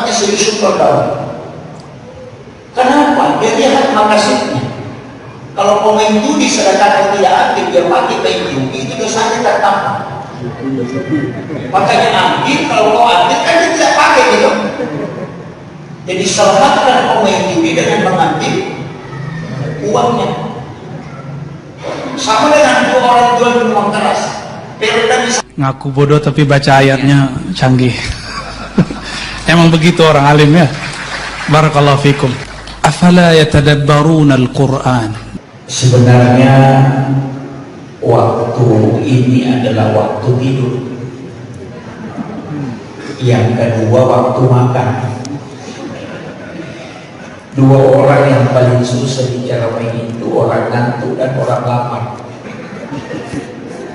otaknya serius bergaul. Kenapa? Dia lihat makasihnya. Kalau pemain judi sedangkan tidak aktif, dia pakai main judi, itu dosanya tertambah. Makanya ambil, kalau kau ambil kan dia tidak pakai gitu. Jadi selamatkan pemain judi dengan mengambil uangnya. Sama dengan dua orang jual minuman keras. Ngaku bodoh tapi baca ayatnya canggih. Emang begitu orang alim ya. Barakallahu fikum. Afala yatadabbaruna al-Qur'an. Sebenarnya waktu ini adalah waktu tidur. Yang kedua waktu makan. Dua orang yang paling susah bicara itu orang ngantuk dan orang lapar.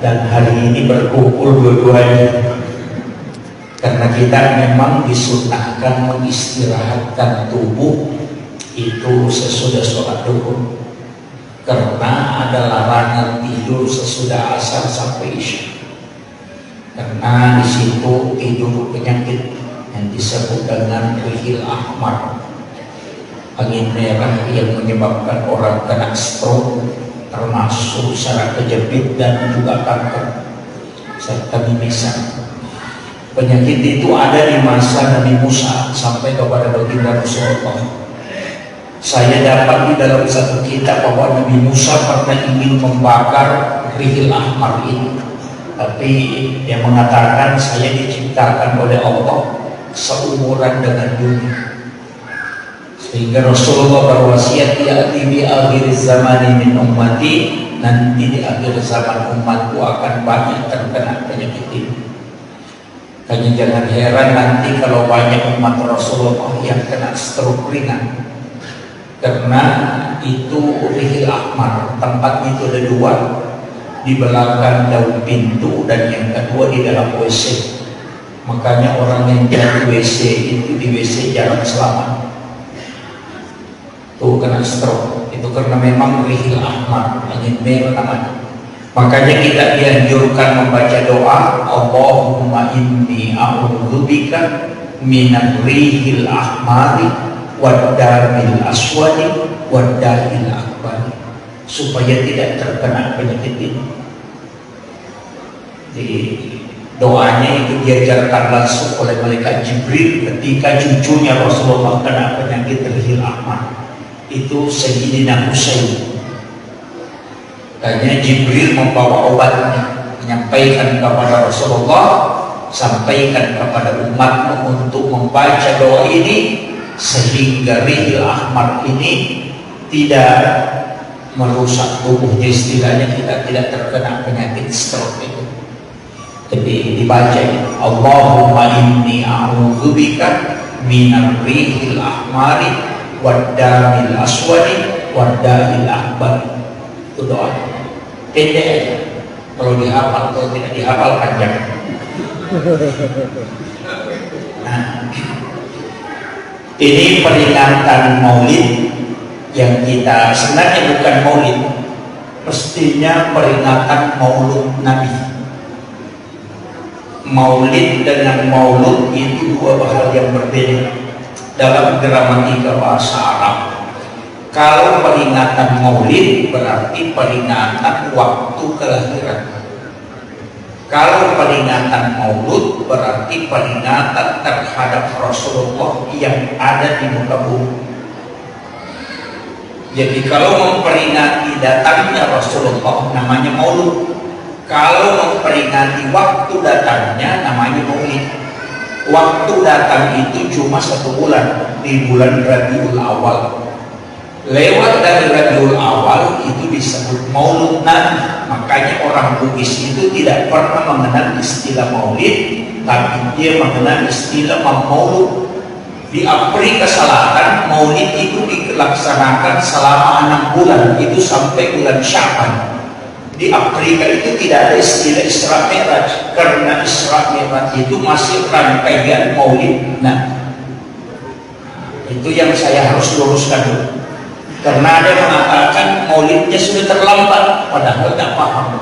Dan hari ini berkumpul dua-duanya karena kita memang disunahkan mengistirahatkan tubuh itu sesudah sholat duhur, karena ada larangan tidur sesudah asar sampai isya, karena di situ tidur penyakit yang disebut dengan rihil ahmar, angin merah yang menyebabkan orang kena stroke, termasuk saraf kejepit dan juga kanker serta mimisan. Penyakit itu ada di masa Nabi Musa sampai kepada baginda Rasulullah. Saya dapat di dalam satu kitab bahwa Nabi Musa pernah ingin membakar rihil ahmar ini, tapi dia mengatakan saya diciptakan oleh Allah seumuran dengan dunia. Sehingga Rasulullah berwasiat ya'ti bi akhir zamani min ummati, nanti di akhir zaman umatku akan banyak terkena penyakit ini. Hanya jangan heran nanti kalau banyak umat Rasulullah yang kena stroke ringan, karena itu rihil ahmar. Tempatnya itu ada dua, di belakang daun pintu dan yang kedua di dalam WC. Makanya orang yang jadi WC itu di WC jarang selamat. Tuh kena stroke itu karena memang rihil ahmar, angin merah namanya. Makanya kita dianjurkan membaca doa Allahumma inni a'udzubika minar rihil ahmari waddamil aswadi waddahil akbari, supaya tidak terkena penyakit ini. Jadi doanya itu diajarkan langsung oleh malaikat Jibril ketika cucunya Rasulullah kena penyakit rihil ahmar, itu Sayyidina Husain. Tanya Jibril membawa obatnya, menyampaikan kepada Rasulullah, sampaikan kepada umatmu untuk membaca doa ini sehingga rihil ahmar ini tidak merusak tubuhnya, istilahnya kita tidak terkena penyakit stroke itu. Jadi dibaca Allahumma inni a'udzubika minar rihil ahmari waddamil aswadi waddahil akbari. Itu doa pendek aja, kalau dihafal, kalau tidak dihafal panjang. Nah, ini peringatan maulid yang kita sebenarnya bukan maulid, mestinya peringatan maulud Nabi. Maulid dengan maulud itu dua hal yang berbeda dalam gramatika bahasa Arab. Kalau peringatan maulid berarti peringatan waktu kelahiran. Kalau peringatan maulud berarti peringatan terhadap Rasulullah yang ada di muka bumi. Jadi kalau memperingati datangnya Rasulullah namanya maulud. Kalau memperingati waktu datangnya namanya maulid. Waktu datang itu cuma 1 bulan, di bulan Rabiul Awal. Lewat dari Rabiul Awal itu disebut maulud Nabi. Makanya orang Bugis itu tidak pernah mengenal istilah maulid, tapi dia mengenal istilah maulud. Di Afrika Selatan maulid itu dilaksanakan selama 6 bulan, itu sampai bulan Sya'ban. Di Afrika itu tidak ada istilah Isra Mi'raj, karena Isra Mi'raj itu masih rangkaian maulid. Nah, itu yang saya harus luruskan dulu. Karena ada yang mengatakan maulidnya sudah terlambat, padahal tidak paham.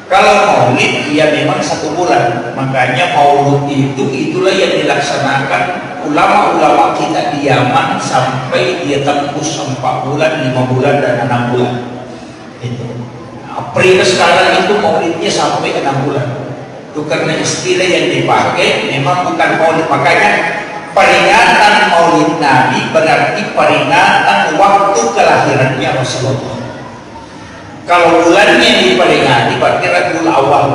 Kalau maulid, ya memang 1 bulan. Makanya maulud itu itulah yang dilaksanakan ulama-ulama kita di Yaman sampai dia tembus 4 bulan, 5 bulan, dan 6 bulan. Itu. April sekarang itu maulidnya sampai 6 bulan. Itu karena istilah yang dipakai memang bukan maulid. Makanya peringatan maulid Nabi berarti peringatan waktu kelahirannya Rasulullah. Kalau bulannya yang diperingati berarti Rabiul Awal.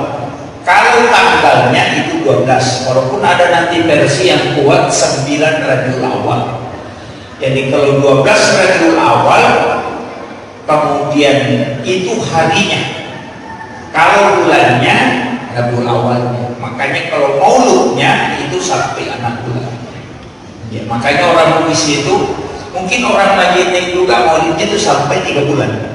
Kalau tanggalnya itu 12, walaupun ada nanti versi yang kuat 9 Rabiul Awal. Jadi kalau 12 Rabiul Awal, kemudian itu harinya. Kalau bulannya Rabiul Awalnya. Makanya kalau mauludnya itu sampai 6 bulan. Ya, makanya orang Bugis itu, mungkin orang Majene juga maulidnya itu sampai 3 bulan.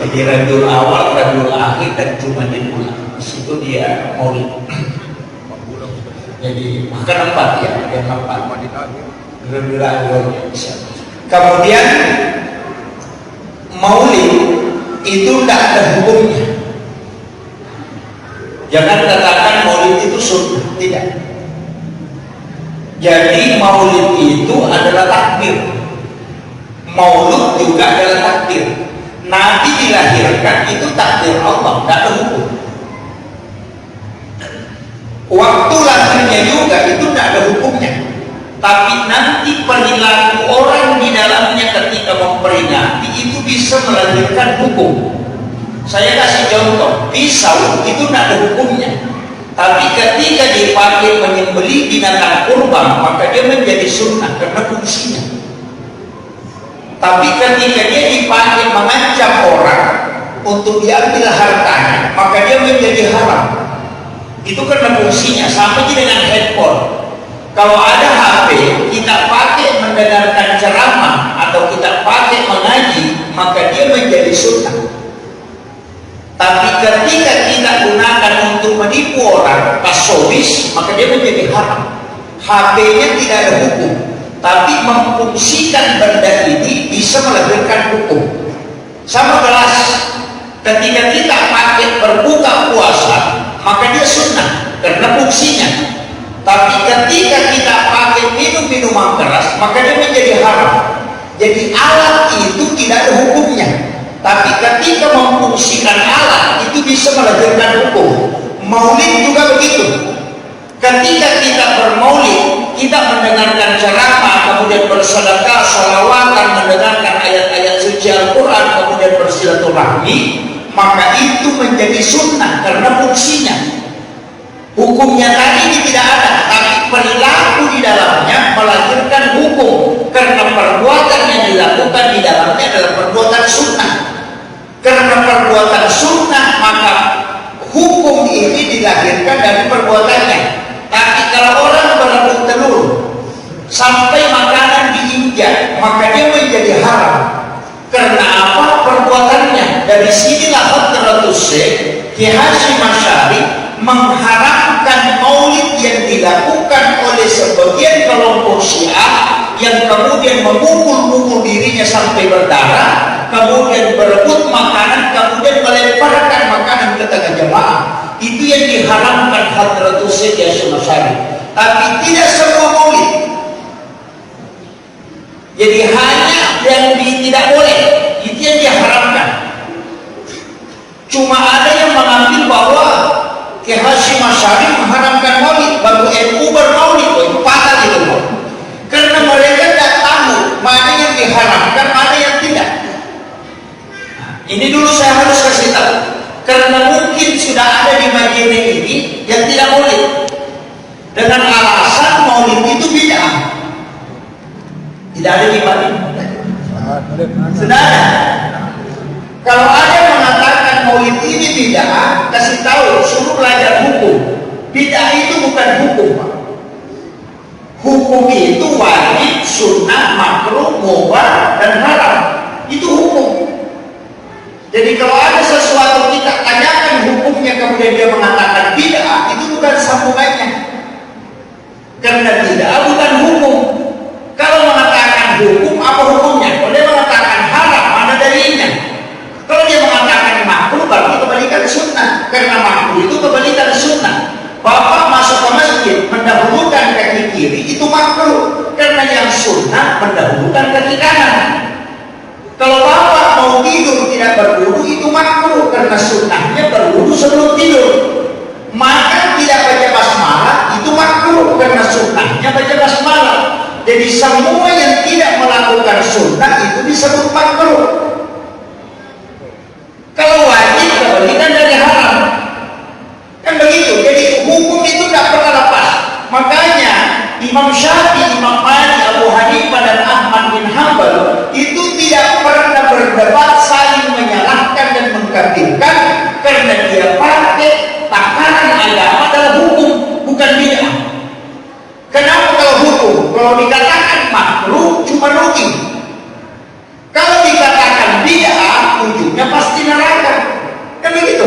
Jadi Rabiul Awal, Rabiul Akhir, dan Jumadil Ula. Itu dia maulid. Jadi makan 4 ya, yang 4. Rabiul Awal bisa. Kemudian maulid itu tidak ada hukumnya. Jangan katakan maulid itu sunnah, tidak. Jadi maulid itu adalah takdir. Maulud juga adalah takdir. Nabi dilahirkan itu takdir Allah, tidak ada hukum. Waktu lahirnya juga itu tidak ada hukumnya. Tapi nanti perilaku orang di dalamnya ketika memperingati itu bisa melahirkan hukum. Saya kasih contoh, pisau itu tidak ada hukumnya. Tapi ketika dipakai menyembelih binatang kurban, maka dia menjadi sunnah karena fungsinya. Tapi ketika dia dipakai mengancam orang untuk diambil hartanya, maka dia menjadi haram. Itu karena fungsinya. Sama saja dengan handphone. Kalau ada HP, kita pakai mendengarkan ceramah atau kita pakai mengaji, maka dia menjadi sunnah. Tapi ketika kita gunakan untuk menipu orang, kasowis, maka dia menjadi haram. HP-nya tidak ada hukum, tapi memfungsikan benda ini bisa melahirkan hukum. Sama gelas, ketika kita pakai berbuka puasa, maka dia sunnah karena fungsinya. Tapi ketika kita pakai minum minuman keras, maka dia menjadi haram. Jadi alat itu tidak ada hukumnya. Tapi ketika memfungsikan alat itu bisa melahirkan hukum. Maulid juga begitu. Ketika kita bermaulid, kita mendengarkan ceramah, kemudian bersedekah, sholawatan, mendengarkan ayat-ayat suci Al-Quran, kemudian bersilaturahmi, maka itu menjadi sunnah karena fungsinya. Hukumnya tadi ini tidak ada, tapi perilaku di dalamnya melahirkan hukum karena perbuatan yang dilakukan di dalamnya adalah perbuatan sunnah. Karena perbuatan sunnah, maka hukum ini dilahirkan dari perbuatannya. Tapi kalau orang berebut telur sampai makanan diinjak, maka dia menjadi haram. Karena apa? Perbuatannya. Dari sinilah Hadratus Syekh Kiai Hasyim Asy'ari mengharamkan maulid yang dilakukan oleh sebagian kelompok Syiah yang kemudian memukul-mukul dirinya sampai berdarah, kemudian berebut makanan, kemudian melemparkan makanan ke tengah jamaah. Itu yang diharamkan Hadratus Syekh Hasyim Asy'ari. Tapi tidak semua maulid. Jadi hanya yang tidak boleh, itu yang diharamkan. Cuma ada yang mengambil bahwa Kiai Hasyim Asy'ari mengharamkan maulid, baru NU bermaulid, itu patah itu. Karena mereka tidak tahu mana yang diharamkan, mana yang tidak. Ini dulu saya harus kasih tahu. Karena mungkin sudah ada di Majene ini yang tidak maulid dengan alasan maulid itu bid'ah. Tidak ada di Majene. Sudah ada. Kalau ada yang mengatakan maulid ini bid'ah, kasih tahu, suruh belajar hukum. Bid'ah itu bukan hukum, Pak. Hukum itu wajib, sunnah, makruh, mubah, dan haram. Itu hukum. Jadi kalau ada sesuatu kita tanyakan hukumnya, kemudian dia mengatakan bid'ah, itu bukan sambungannya. Karena bid'ah bukan hukum. Kalau mengatakan hukum, apa hukumnya? Kalau dia mengatakan haram, mana dalilnya? Kalau dia mengatakan makruh, berarti kebalikan sunnah. Karena makruh itu kebalikan sunnah. Bapak masuk ke masjid mendahulukan kaki kiri, itu makruh. semua yang tidak melakukan sunnah itu disebut makruh. Kalau wajib kebalikan dari haram, kan begitu. Jadi hukum itu tidak pernah lepas. Makanya Imam Syafi'i, Imam Malik, Abu Hanifah dan Ahmad bin Hanbal itu tidak pernah berdebat saling menyalahkan dan mengkafirkan, karena dia pakai takaran agama dalam hukum, bukan bid'ah. Kenapa kalau hukum? Kalau dikatakan makruh cuma rugi. Kalau dikatakan bid'ah, ujungnya pasti neraka. Kan begitu.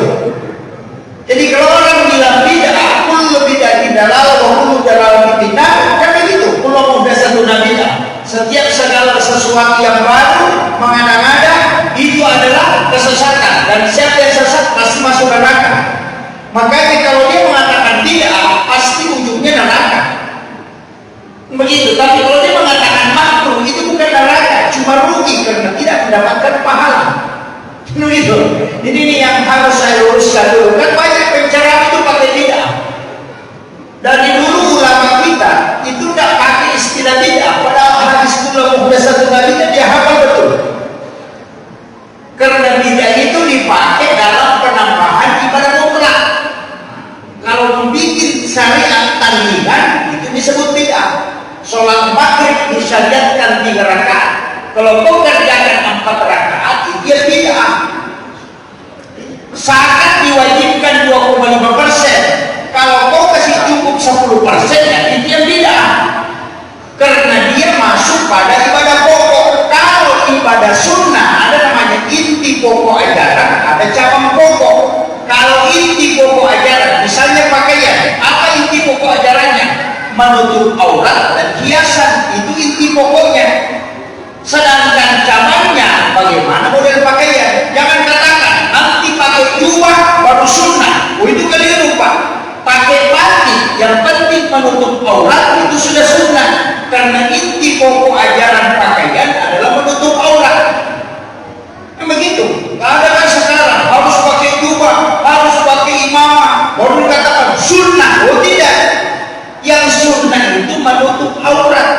Jadi kalau orang bilang bid'ah, kullu bid'atin dalalah wa kullu dalalatin finnar, kan begitu. Kullu muhdatsatin bid'ah. Setiap segala sesuatu yang baru mengada-ngada itu adalah kesesatan, dan siapa yang sesat pasti masuk neraka. Makanya kalau dia mengatakan bid'ah, pasti ujungnya neraka. Begitu. Tapi kalau dia mengatakan makruh, itu bukan neraka, cuma rugi karena tidak mendapatkan pahala. Begitu. Jadi ini yang harus saya luruskan dulu. Kan banyak penceramah itu pakai bid'ah. Dari dulu ulama kita itu tidak pakai istilah bid'ah, padahal hadis kullu muhdatsatin bid'ah dia hafal betul. Karena bid'ah itu dipakai dalam penambahan ibadah mutlak. Kalau membuat syariat tandingan itu disebut bid'ah. Sholat maghrib disyariatkan 3 rakaat. Kalau kau kerjakan 4 rakaat, itu ya bid'ah. Zakat diwajibkan 2,5%. Kalau kau kasih cukup 10%, ya itu yang bid'ah. Karena dia masuk pada ibadah pokok. Kalau ibadah sunnah ada namanya inti pokok ajaran, ada cabang pokok. Kalau inti pokok ajaran, misalnya pakaian, apa inti pokok ajarannya? Menutup aurat dan hiasan, itu inti pokoknya. Sedangkan cabangnya bagaimana model pakaian. Jangan katakan nanti pakai jubah baru sunnah, itu keliru Pak. Pakai batik yang penting menutup aurat itu sudah sunnah, karena inti pokok ajaran pakaian adalah menutup aurat. Begitu. Nggak ada kan sekarang harus pakai jubah, harus pakai imamah baru dikatakan sunnah. Oh tidak. Yang sunnah itu menutup aurat.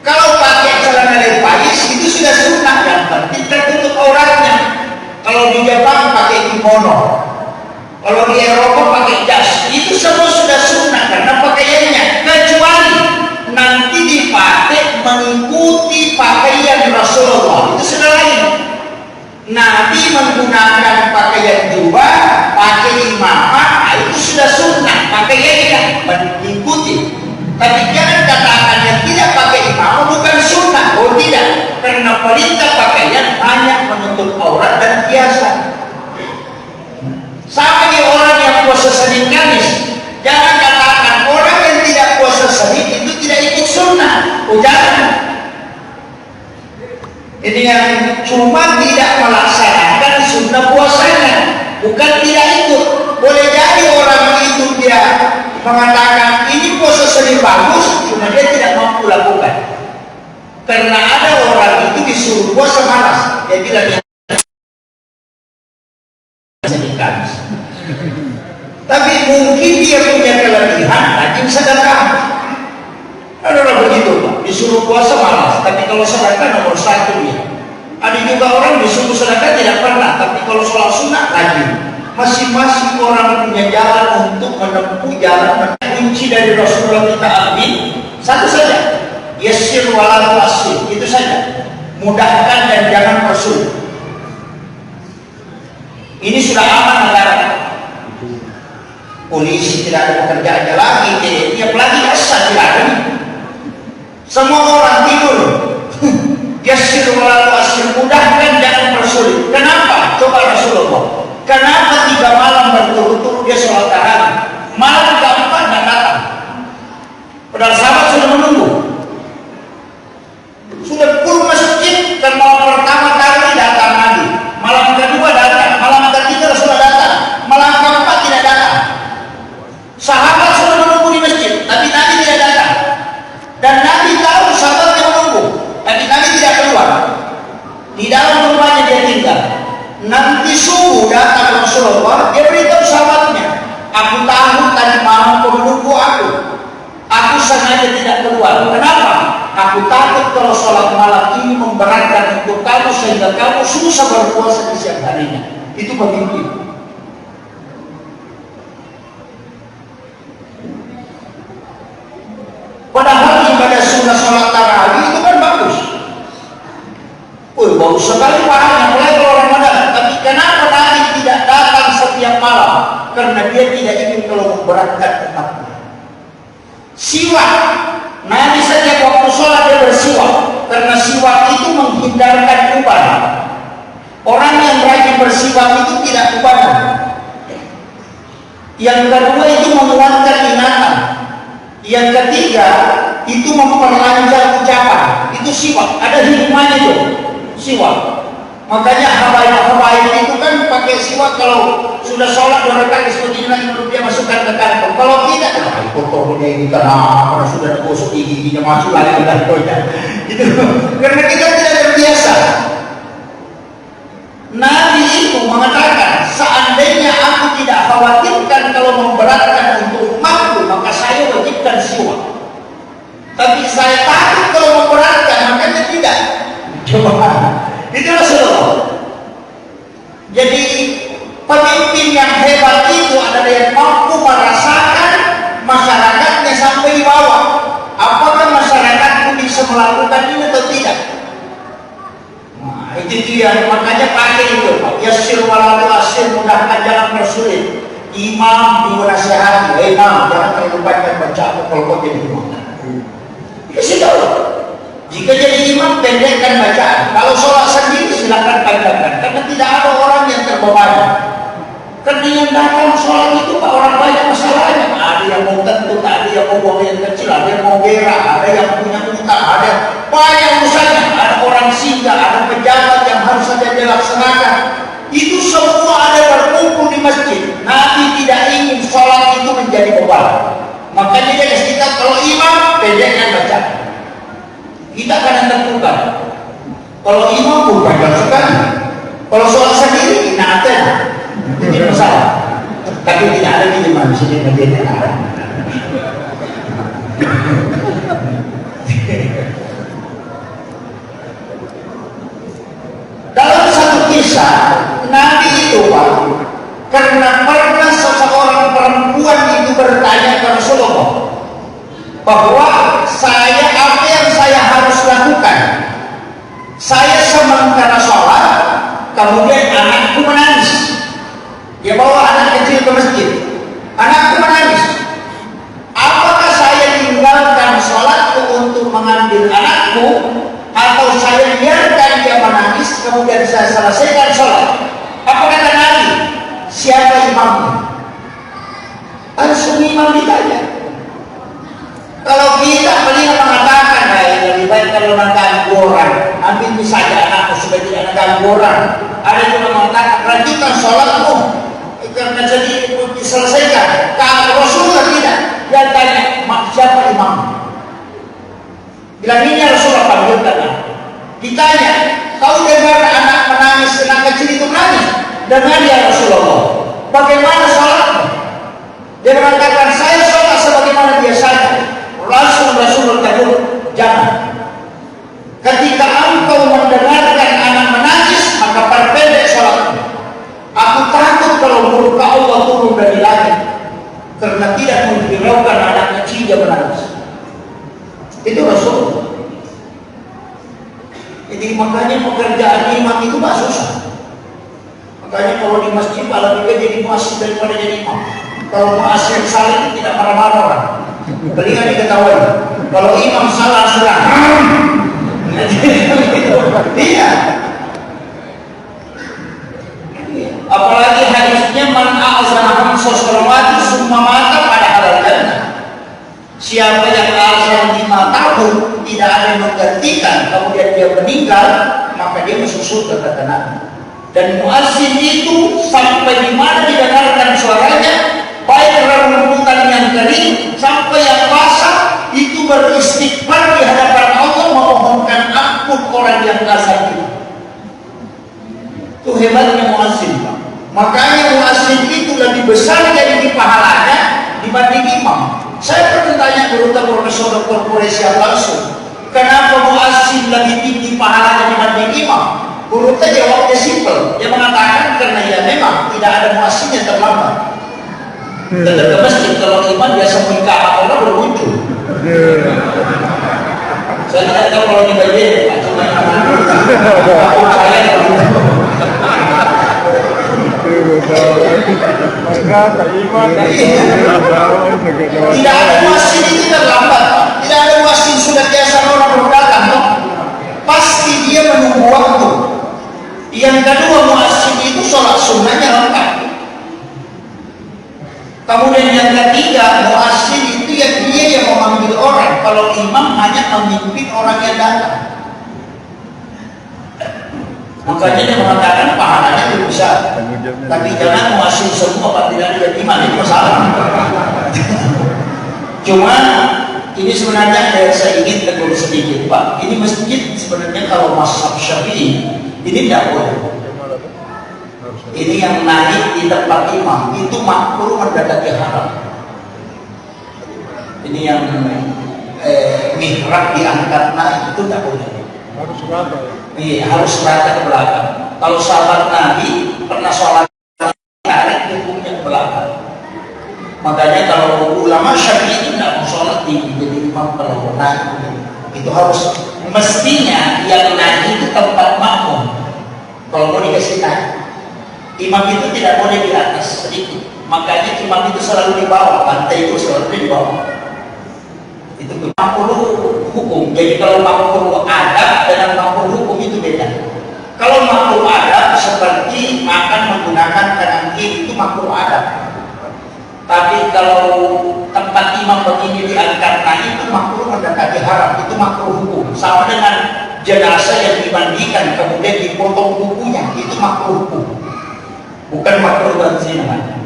Kalau pakai celana levi's itu sudah sunnah, yang penting tertutup auratnya. Kalau di Jepang pakai kimono, kalau di Eropa pakai jas, itu semua sudah sunnah karena pakaiannya. Kecuali nanti dipakai mengikuti pakaian Rasulullah, itu sudah lain. Nabi menggunakan pakaian jubah, pakai imamah, itu sudah sunnah, pakaiannya mengikuti. Tapi jangan katakan yang tidak pakai imamah bukan sunnah. Oh tidak, karena perintah pakaian hanya menutup aurat dan hiasan. Sama di orang yang puasa Senin Kamis, jangan katakan orang yang tidak puasa Senin itu tidak ikut sunnah. Oh jangan. Ini yang cuma tidak melaksanakan sunnah puasanya, bukan tidak ikut. Boleh jadi orang itu dia mengatakan ini puasa Senin bagus, cuma dia tidak mampu lakukan. Karena ada orang itu disuruh puasa malas, dia bilang Senin Kamis. Tapi mungkin dia punya kelebihan rajin sedekah. Adalah begitu Pak, disuruh puasa malas, tapi kalau sedekah nomor 1 dia. Ada juga orang disuruh sedekah tidak pernah, tapi kalau sholat sunnah rajin. Masing-masing orang punya jalan untuk menempuh jalan. Kunci dari Rasulullah kita ambil satu saja, yassir wala tu'assir, itu saja. Mudahkan dan jangan persulit. Ini sudah aman negara. Polisi tidak ada pekerjaannya lagi, TNI apalagi asal tidak ada. Semua orang tidur. Yassir wala tu'assir, mudahkan jangan persulit. Kenapa? Coba Rasulullah. Kenapa 3 malam berturut-turut dia sholat tarawih? Malam keempat tidak datang. Padahal sahabat sudah menunggu. Sudah full masjid, dan malam pertama kali datang Nabi. Malam kedua datang, malam ketiga sudah datang, malam keempat tidak datang. Sahabat sudah menunggu di masjid, tapi Nabi tidak datang. Dan Nabi tahu sahabatnya menunggu, tapi Nabi tidak keluar. Di dalam rumahnya dia tinggal. Nanti subuh datang Tuhan. Kenapa? Aku takut kalau sholat malam ini memberatkan untuk kamu sehingga kamu susah berpuasa di siang harinya. Itu pemimpin. Padahal ibadah sunnah sholat tarawih itu kan bagus. Bagus sekali pahalanya mulai kalau Ramadan. Tapi kenapa Nabi tidak datang setiap malam? Karena dia tidak ingin kalau memberatkan umatnya. Siwak, Nabi setiap waktu sholat dia bersiwak. Karena siwak itu menghindarkan uban. Orang yang rajin bersiwak itu tidak ubanan. Yang kedua itu menguatkan ingatan. Yang ketiga itu memperlancar ucapan. Itu siwak, ada hikmahnya itu siwak. Makanya habaib itu kan pakai siwak kalau sudah sholat 2 rakaat seperti ini dia masukkan ke kantong. Kalau tidak, kotornya ini karena sudah gosok giginya masuk lagi ke kantongnya. Gitu. Karena kita tidak terbiasa. Nabi itu mengatakan, seandainya aku tidak khawatirkan kalau memberatkan untuk umatku, maka saya wajibkan siwak. Tapi saya takut kalau memberatkan, makanya tidak. Coba. Itu Rasulullah. Jadi pemimpin yang hebat itu adalah yang mampu merasakan masyarakatnya sampai di bawah. Apakah masyarakatku bisa melakukan ini atau tidak? Nah, itu dia. Makanya pakai itu. Yassir wala tu'assir, mudahkan jalan bersulit. Imam dinasihati, imam jangan terlalu banyak baca kalau kau jadi imam. Ya sudah. Jika jadi imam, pendekkan bacaan. Kalau sholat sendiri, silakan panjangkan. Karena tidak ada orang yang terbebani. Karena yang datang sholat itu Pak, orang banyak masalahnya. Ada yang mau kentut, ada yang mau buang yang kecil, ada yang mau berak, ada yang punya utang, ada banyak urusannya. Ada orang singgah, ada pejabat yang harus saja dilaksanakan. Itu semua ada berkumpul di masjid. Nabi tidak ingin sholat itu menjadi beban. Makanya dia kasih kita kalau imam, pendekkan bacaan. Kita akan tentukan. Kalau imam bukan sekali. Kalau sholat sendiri kita ada. Itu masalah. Tapi tidak ada di imam di sini bagiannya ada. Dalam satu kisah Nabi itu Pak, karena pernah seseorang perempuan itu bertanya ke Rasulullah bahwa apa yang saya harus lakukan? Saya sementara sholat, kemudian anakku menangis. Dia bawa anak kecil ke masjid. Anakku menangis. Apakah saya tinggalkan sholatku untuk mengambil anakku, atau saya biarkan dia menangis kemudian saya selesaikan sholat? Apa kata Nabi? Siapa imamnya? Langsung imam ditanya. Kalau kita paling mengatakan lebih baik kalau mengganggu orang, ambil saja anakku supaya tidak mengganggu orang. Ada yang mengatakan lanjutkan sholatmu karena jadi diselesaikan. Kalau Rasulullah tidak, dia tanya siapa imam? Bilang ini Rasulullah panggilkan. Ditanya, kau dengar anak menangis, anak kecil itu menangis? Dengar ya Rasulullah. Bagaimana sholatmu? Dia mengatakan saya sholat sebagaimana biasanya. Langsung Rasulullah tegur, jangan. Ketika engkau mendengarkan anak menangis, maka perpendek sholatmu. Aku takut kalau murka Allah turun dari langit karena tidak menghiraukan anak kecil yang menangis. Itu Rasulullah. Jadi makanya pekerjaan imam itu gak susah. Makanya kalau di masjid malah juga jadi muazzin daripada jadi imam. Kalau muazzin salah itu tidak marah-marah orang. Telinga diketahui. Kalau imam salah sudah. Iya. Apalagi hadisnya man a'zana sholawati summa mata pada halal jannah. Siapa yang azan 5 tahun tidak ada yang menggantikan, kemudian dia meninggal, maka dia masuk surga kata Nabi. Dan muazzin itu sampai di mana didengarkan suaranya, baik rebutan yang kering sampai yang basah, itu beristighfar di hadapan Allah memohonkan ampun orang yang azan itu. Itu hebatnya muazzin. Makanya muazzin itu lebih besar jadi pahalanya dibanding imam. Saya pernah tanya guru Profesor Dr. Quraisyah langsung, kenapa muazzin lebih tinggi pahalanya dibanding imam? Guru jawabnya simpel, dia mengatakan karena ya memang tidak ada muazzin yang terlambat. Tetap ke masjid, kalau imam biasa mengikah orang baru muncul. Saya tidak tahu kalau di bagian Pak, cuma aku saya tidak ada muazzin itu terlambat, tidak ada muazzin sudah biasa orang baru datang, pasti dia menunggu waktu. Yang kedua, muazzin itu sholat sunnahnya lengkap. Kemudian yang ketiga, muazzin itu yang dia yang memanggil orang. Kalau imam hanya memimpin orang yang datang. Makanya dia mengatakan pahalanya lebih besar. Tapi jangan muazzin semua Pak, tidak ada imam, itu masalah. Cuma ini sebenarnya saya ingin tegur sedikit Pak. Ini masjid sebenarnya kalau mazhab Syafi'i ini tidak boleh. Ini yang naik di tempat imam itu makruh mendekati haram. Ini yang mihrab diangkat naik itu tidak boleh. Harus rata ya? Iya, harus rata ke belakang. Kalau sahabat Nabi pernah sholat naik hukumnya ke belakang. Makanya kalau ulama Syafi'i tidak mau sholat tinggi jadi imam kalau naik itu harus mestinya yang naik itu tempat makmum. Kalau mau dikasih naik, imam itu tidak boleh di atas sedikit. Makanya imam itu selalu di bawah, lantai itu selalu di bawah. Itu makruh hukum. Jadi kalau makruh adab dengan makruh hukum itu beda. Kalau makruh adab seperti makan menggunakan kanan kiri itu makruh adab. Tapi kalau tempat imam begini diangkat naik itu makruh mendekati haram, itu makruh hukum. Sama dengan jenazah yang dimandikan kemudian dipotong kukunya, itu makruh hukum. Bukan makruh berzina.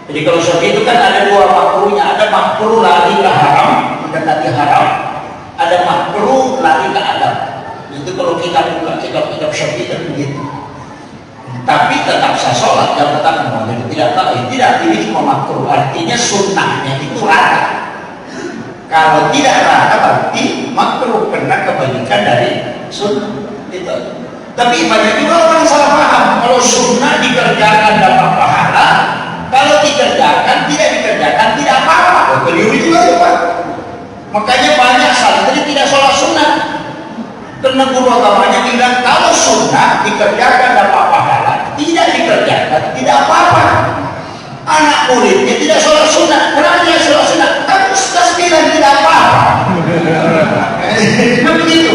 Jadi kalau seperti itu kan ada dua makruhnya, ada makruh lari ke haram, mendekati haram, ada makruh lari ke adab. Itu kalau kita buka kitab-kitab Syafi'i kan begitu. Tapi tetap saya sholat, yang pertama jadi tidak tahu, tidak, ini cuma makruh, artinya sunnahnya itu rata. Kalau tidak rata berarti makruh karena kebalikan dari sunnah. Itu. Tapi banyak juga orang salah paham. Kalau sunnah dikerjakan dapat pahala, kalau dikerjakan tidak dikerjakan tidak apa-apa. Beliau juga Pak. Makanya banyak santri tidak sholat sunnah. Karena guru agamanya bilang kalau sunnah dikerjakan dapat pahala, tidak dikerjakan tidak apa-apa. Anak muridnya tidak sholat sunnah, kenapa dia sholat sunnah? Kan ustaz bilang tidak apa-apa. Begitu.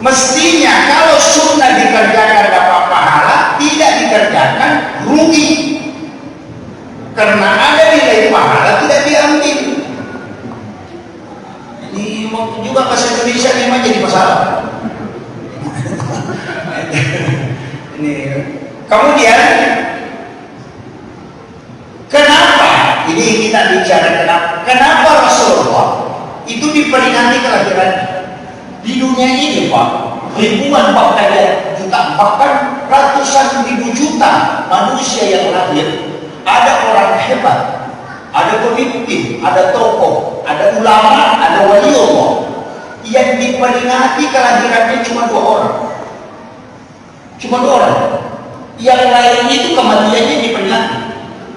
Mestinya kalau sunnah dikerjakan dapat pahala, tidak dikerjakan rugi. Karena ada nilai pahala tidak diambil. Ini juga bahasa Indonesia memang jadi masalah. Ini. Kemudian kenapa? Ini kita bicara kenapa Rasulullah itu diperingati kelahirannya. Di dunia ini Pak, ribuan bahkan juta, bahkan ratusan ribu juta manusia yang lahir. Ada orang hebat, ada pemimpin, ada tokoh, ada ulama, ada waliullah. Yang diperingati kelahirannya cuma 2 orang. Cuma 2 orang. Yang lain itu kematiannya diperingati.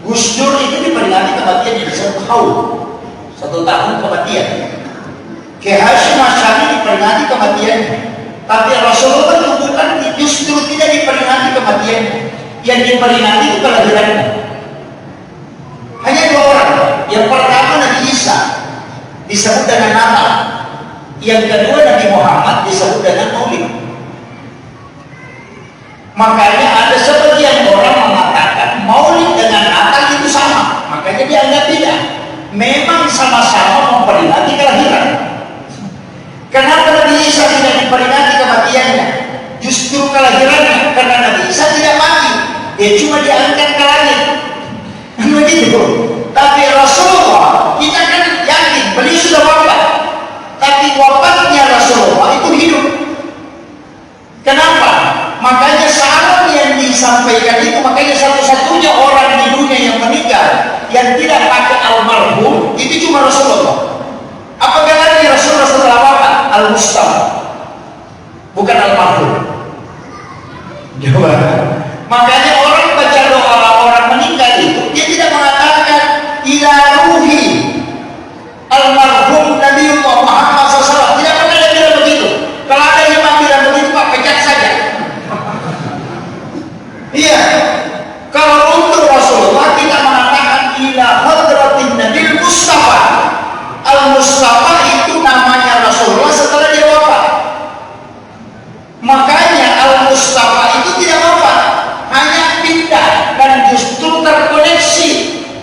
Gus Dur itu diperingati kematiannya 1 tahun. 1 tahun kematian. Kiai Hasyim Asy'ari diperingati kematiannya. Tapi Rasulullah bukan justru tidak diperingati kematiannya. Yang diperingati itu kelahirannya. Hanya 2 orang. Yang pertama Nabi Isa disebut dengan Natal. Yang kedua Nabi Muhammad disebut dengan Maulid. Makanya ada sebagian orang mengatakan Maulid dengan Natal itu sama. Makanya dianggap tidak. Memang sama-sama memperingati kelahiran. Kenapa Nabi Isa tidak diperingati kematiannya? Justru kelahirannya. Karena Nabi Isa tidak mati. Dia cuma diangkat ke langit. Begitu. Tapi Rasulullah kita kan yakin beliau sudah wafat. Tapi wafatnya Rasulullah itu hidup. Kenapa? Makanya sahabat yang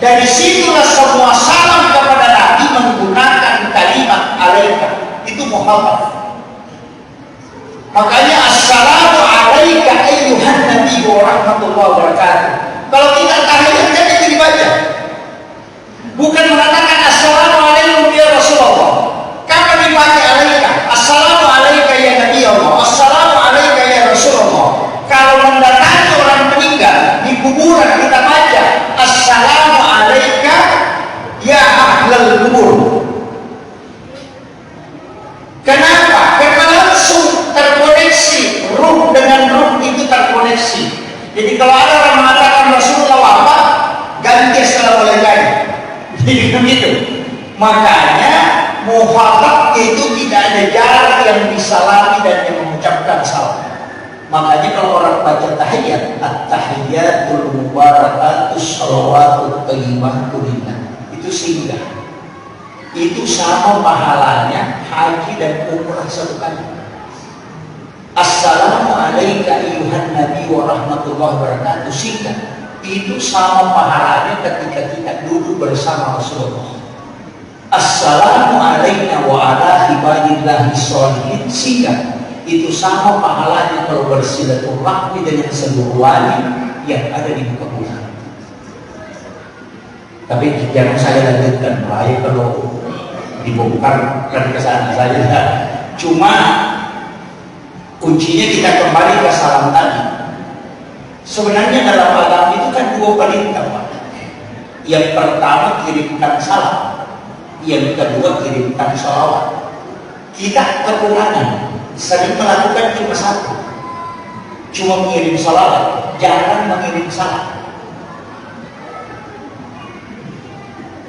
Dari situlah semua salam kepada Nabi menggunakan kalimat alaika. Itu Muhammad. Makanya assalamu alaika ayyuhan nabi wa rahmatullahi wa barakatuh. Kalau kita tahiyat kan itu dibaca. Bukan mengatakan assalamu alaikum ya Rasulullah. Kapan dipakai alaika? Assalamu alaika ya Nabi Allah. Assalamu alaika ya Rasulullah. Kalau mendatangi orang meninggal di kuburan kita baca assalamu alaika ya ahlal kubur. Kenapa? Karena langsung terkoneksi, ruh dengan ruh itu terkoneksi. Jadi kalau ada orang mengatakan Rasulullah wafat, ganti assalamualaikum. Jadi begitu. Makanya muhabbab itu tidak ada jarak yang disalami dan yang mengucapkan salam. Makanya kalau orang baca tahiyat, at-tahiyatul mubarakatus shalawatut thayyibatu lillah, itu singgah. Itu sama pahalanya haji dan umrah satu kali. Assalamu alayka ayyuhan nabi wa rahmatullahi wa barakatuh, singgah. Itu sama pahalanya ketika kita duduk bersama Rasulullah. Assalamu alayna wa ala ibadillahi sholihin, singgah. Itu sama pahalanya kalau bersilaturahmi dengan seluruh wali yang ada di muka bumi. Tapi jangan saya lanjutkan, bahaya kalau dibongkar ke sana saja. Cuma kuncinya kita kembali ke salam tadi. Sebenarnya dalam agama itu kan dua perintah, Pak. Yang pertama kirimkan salam, yang kedua kirimkan sholawat. Kita kekurangan, sering melakukan cuma satu, cuma mengirim sholawat, jangan mengirim salam.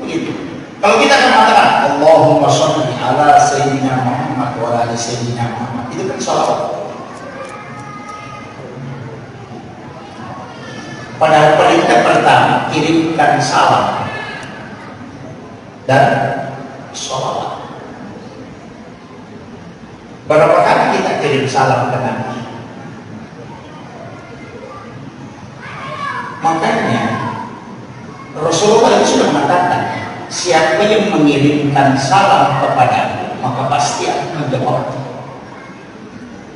Begitu. Kalau kita akan mengatakan Allahumma sholli ala sayyidina Muhammad wa ala sayyidina Muhammad, itu kan sholawat. Padahal perintah pertama kirimkan salam dan sholawat. Berapa kali kita kirim salam ke Nabi? Makanya Rasulullah itu sudah mengatakan, siapa yang mengirimkan salam kepadamu, maka pasti akan menjawab.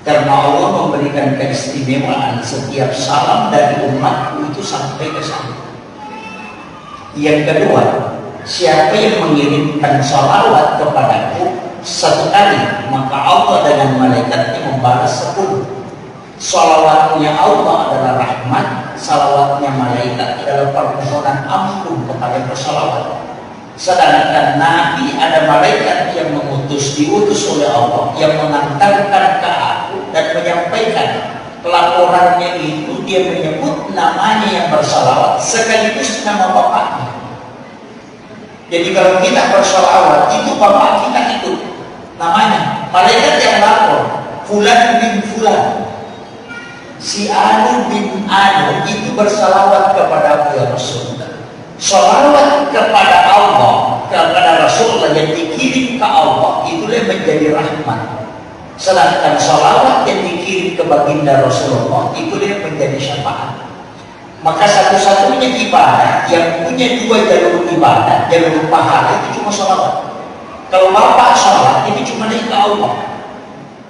Karena Allah memberikan keistimewaan setiap salam dari umatku itu sampai ke sana. Yang kedua, siapa yang mengirimkan salawat kepadaku satu kali, maka Allah dengan malaikatnya membalas 10. Salawatnya Allah adalah rahmat, salawatnya malaikat adalah permohonan ampun kepada bersalawat. Sedangkan Nabi ada malaikat yang diutus oleh Allah, yang mengantarkan ke aku dan menyampaikan laporannya itu. Dia menyebut namanya yang bersalawat sekaligus nama bapaknya. Jadi kalau kita bersalawat itu bapak kita ikut namanya. Malaikat yang lapor, Fulan bin Fulan, si Anu bin Anu itu bersalawat kepada ya Rasulullah. Salawat kepada Allah, kepada Rasulullah yang dikirim ke Allah, itulah menjadi rahmat. Sedangkan salawat yang dikirim ke baginda Rasulullah, itulah menjadi syafaat. Maka satu-satunya ibadah yang punya dua jalur ibadah, jalur pahala itu cuma salawat. Kalau bapak salat itu cuma naik ke Allah.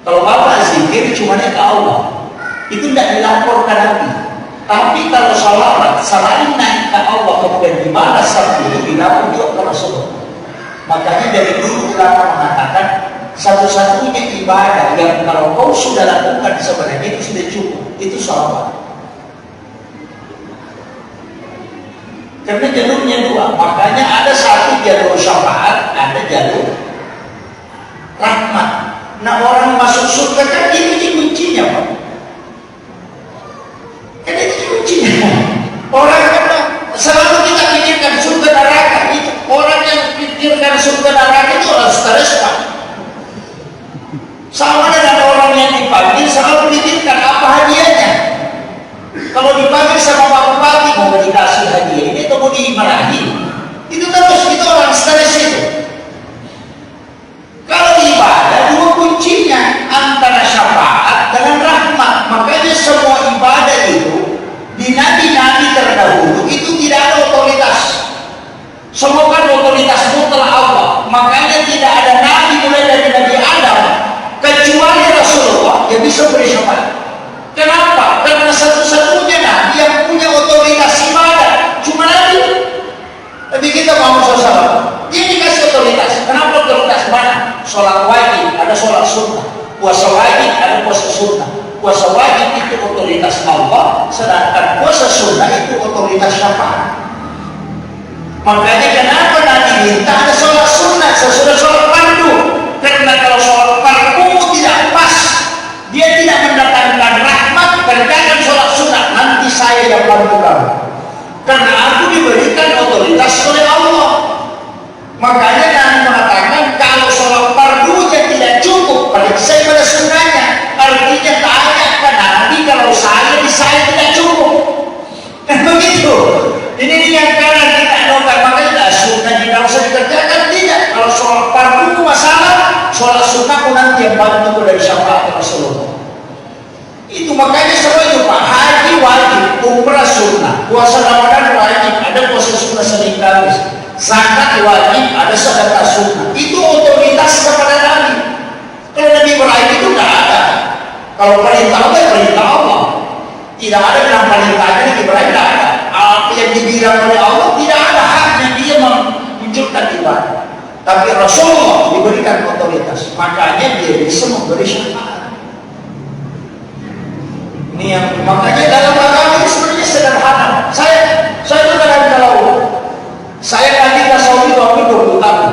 Kalau bapak zikir cuma naik ke Allah. Itu tidak dilaporkan Nabi. Tapi kalau salawat selain naik ke Allah kemudian dibalas itu dilapor juga ke Rasulullah. Makanya dari dulu ulama mengatakan satu-satunya ibadah yang kalau kau sudah lakukan sebenarnya itu sudah cukup, itu salawat. Karena jalurnya dua, makanya ada satu jalur syafaat, ada jalur rahmat. Nah orang masuk surga kan ini kuncinya, Pak. Kan itu kuncinya. Orang kan selalu kita pikirkan surga neraka itu. Orang yang pikirkan surga neraka itu orang stres, Pak. Sama dengan orang yang dipanggil selalu pikirkan apa hadiahnya. Kalau dipanggil sama Pak Bupati mau dikasih hadiah ini atau mau dimarahi, itu terus itu orang stres itu. Kalau ibadah dua kuncinya antara syafaat dengan rahmat. sholat wajib, ada sholat sunnah. Puasa wajib, ada puasa sunnah. Puasa wajib itu otoritas Allah, sedangkan puasa sunnah itu otoritas syafaat. Makanya kenapa Nabi minta ada sholat sunnah sesudah sholat fardu? Karena kalau sholat fardu tidak pas, dia tidak mendatangkan rahmat. Kerjakan sholat sunnah, nanti saya yang bantu kamu. Karena aku diberikan otoritas oleh Allah. Makanya Nabi mengatakan kalau sholat fardunya tidak cukup, periksa pada sunnahnya. Artinya tanyakan Nabi kalau saya tidak cukup. Kan begitu. Ini yang karena kita nongkrong, makanya sunnah tidak usah dikerjakan, tidak. Kalau sholat fardu masalah, sholat sunnah pun nanti yang bantu dari syafaat Rasulullah. Itu makanya semua itu Pak, haji wajib, umrah sunnah, puasa Ramadan wajib, ada puasa sunnah Senin Kamis, zakat wajib, ada sedekah sunnah. Itu otoritas kepada Nabi. Kalau Nabi Ibrahim itu tidak ada. Kalau perintah Allah, perintah Allah. Tidak ada dalam perintahnya Nabi Ibrahim, tidak ada. Apa yang dibilang oleh Allah tidak ada haknya dia menunjukkan ibadah. Tapi Rasulullah diberikan otoritas, makanya dia bisa memberi syafaat. Ini yang makanya dalam agama ini sebenarnya sederhana. Saya itu kalau saya ngaji ke Saudi waktu 20 tahun.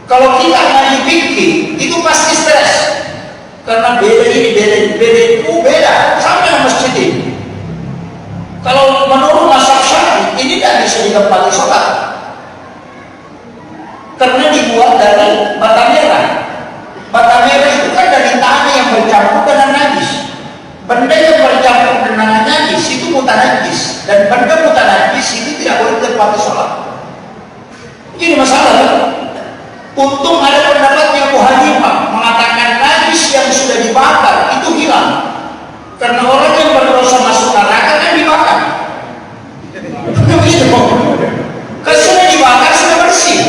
Kalau kita ngaji fikih itu pasti stres. Karena beda itu beda sampai dengan masjid ini. Kalau menurut mazhab Syafi'i ini tidak bisa ditempati sholat karena dibuat dari bata merah. Bata merah itu kan dari tanah yang bercampur dengan najis. Benda yang bercampur dengan najis itu mutanajis, dan benda mutanajis itu tidak boleh ditempati sholat. Ini masalah. Untung ada pendapatnya Abu Hanifah mengatakan najis yang sudah dibakar itu hilang. Karena orang yang berdosa masuk neraka kan dibakar. Begitu. Kalau sudah dibakar sudah bersih.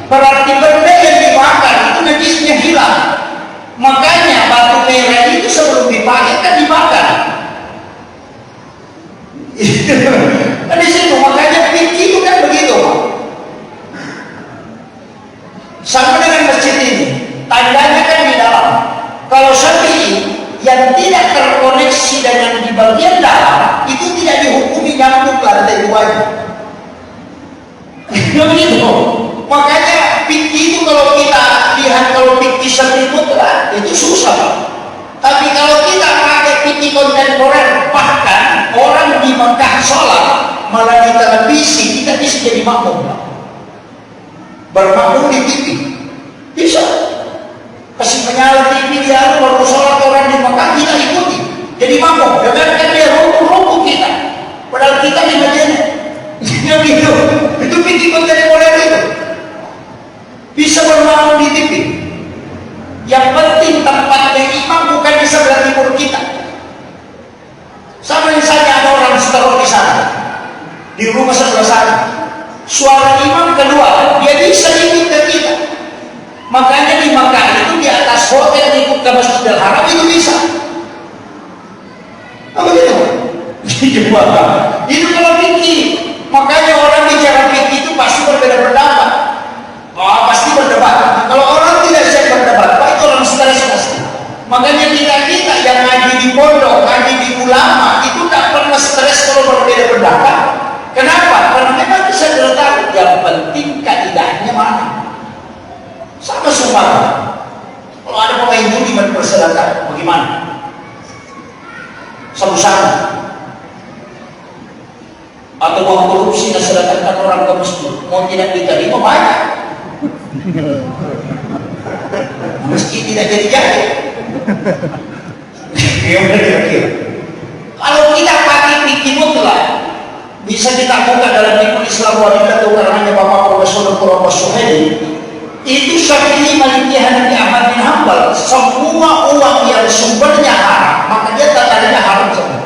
Berarti benda yang dibakar itu najisnya hilang. Makanya batu merah itu sebelum dipakai kan dibakar. Kan di situ makanya fikih itu kan begitu. Sama dengan masjid ini, tandanya kan di dalam. Kalau Syafi'i yang tidak terkoneksi dengan di bagian dalam itu tidak dihukumi nyambung lantai duanya. Begitu. Makanya fikih itu kalau kita lihat kalau fikih syafi'i mutlak itu susah. Tapi kalau kita pakai fikih kontemporer, bahkan orang di Mekah sholat malah di televisi kita bisa jadi makmum. Bermakmum di TV bisa. Kasih menyala TV dia baru sholat orang di Mekah kita ikuti. Jadi makmum. Dengarkan dia rukuk kita. Padahal kita di Madinah. Gitu. Itu fikih kontemporer itu. Bisa bermakmum di TV. Yang penting tempatnya imam bukan di sebelah timur kita. Sama misalnya ada orang setelah di sana, di rumah sebelah sana, suara imam keluar, dia bisa ikut ke kita. Makanya di Makkah itu di atas hotel ikut ke Masjidil Haram itu bisa. Apa gitu? Itu kalau fikih. Makanya orang bicara fikih itu pasti berbeda pendapat. Oh, pasti berdebat. Kalau orang tidak siap berdebat, itu orang stres pasti. Makanya kita yang ngaji di pondok, ngaji di ulama itu tidak pernah stres kalau berbeda pendapat. Kenapa? Karena memang bisa tahu yang penting kaidahnya mana. Sama semua. Kalau ada pemain judi berperselatan, bagaimana? Sama-sama. Atau mau korupsi dan sedangkan orang ke masjid, mau tidak diterima banyak. Meski tidak jadi. Kalau kita pakai fikih mutlak, bisa kita buka dalam buku Islam wanita atau karangannya Bapak Profesor Dr. Suhaili. Itu Syafi'i, Maliki, Hanafi, Ahmad bin Hanbal. Semua uang yang sumbernya haram, maka dia tandanya haram semua.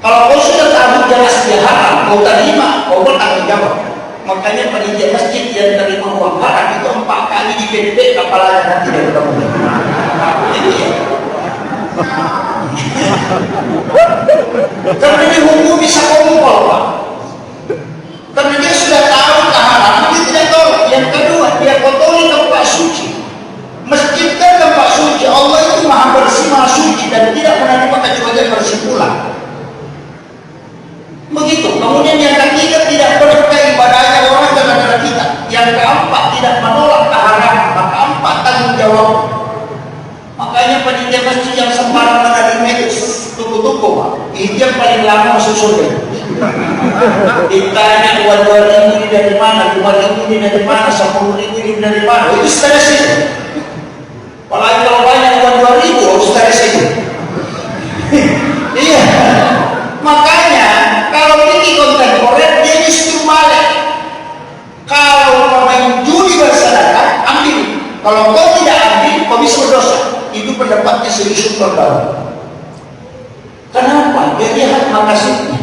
Kalau kau sudah tahu jelas dia haram, kau terima, kau bertanggung jawab. Makanya panitia masjid yang terima uang haram itu 4 kali dipepek kepalanya nanti dari kamu. Itu ya. Karena dihukum bisa kompol, Pak. Karena dia sudah tahu keharaman, dia tidak tahu. Yang kedua, dia kotori tempat suci. Ditanya uang 2.000 ini dari mana, 5.000 ini dari mana, 10.000 ini dari mana, itu stres itu. Apalagi kalau banyak uang 2.000 harus stres itu. Iya, makanya kalau ini kontemporer dia justru balik. Kalau pemain judi bersedekah, ambil. Kalau kau tidak ambil, kau bisa berdosa. Itu pendapatnya serius terdalam. Kenapa? Dia lihat makasihnya.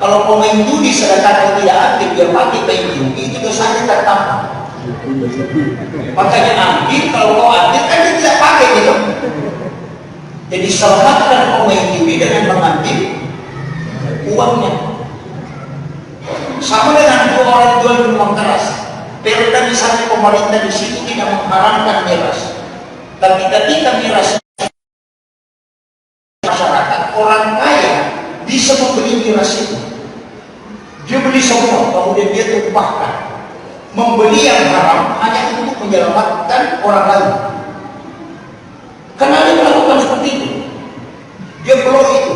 Kalau pemain judi sedekah kau tidak ambil, dia pakai main judi, itu dosanya tertambah. Makanya ambil, kalau kau ambil kan dia tidak pakai gitu. Jadi selamatkan pemain judi dengan mengambil uangnya. Sama dengan dua orang jual minuman keras. Perda misalnya pemerintah di situ tidak mengharamkan miras, tapi ketika miras masyarakat orang kaya bisa membeli miras itu. Dia beli semua, kemudian dia tumpahkan. Membeli yang haram hanya untuk menyelamatkan orang lain. Karena dia melakukan seperti itu. Dia belum itu.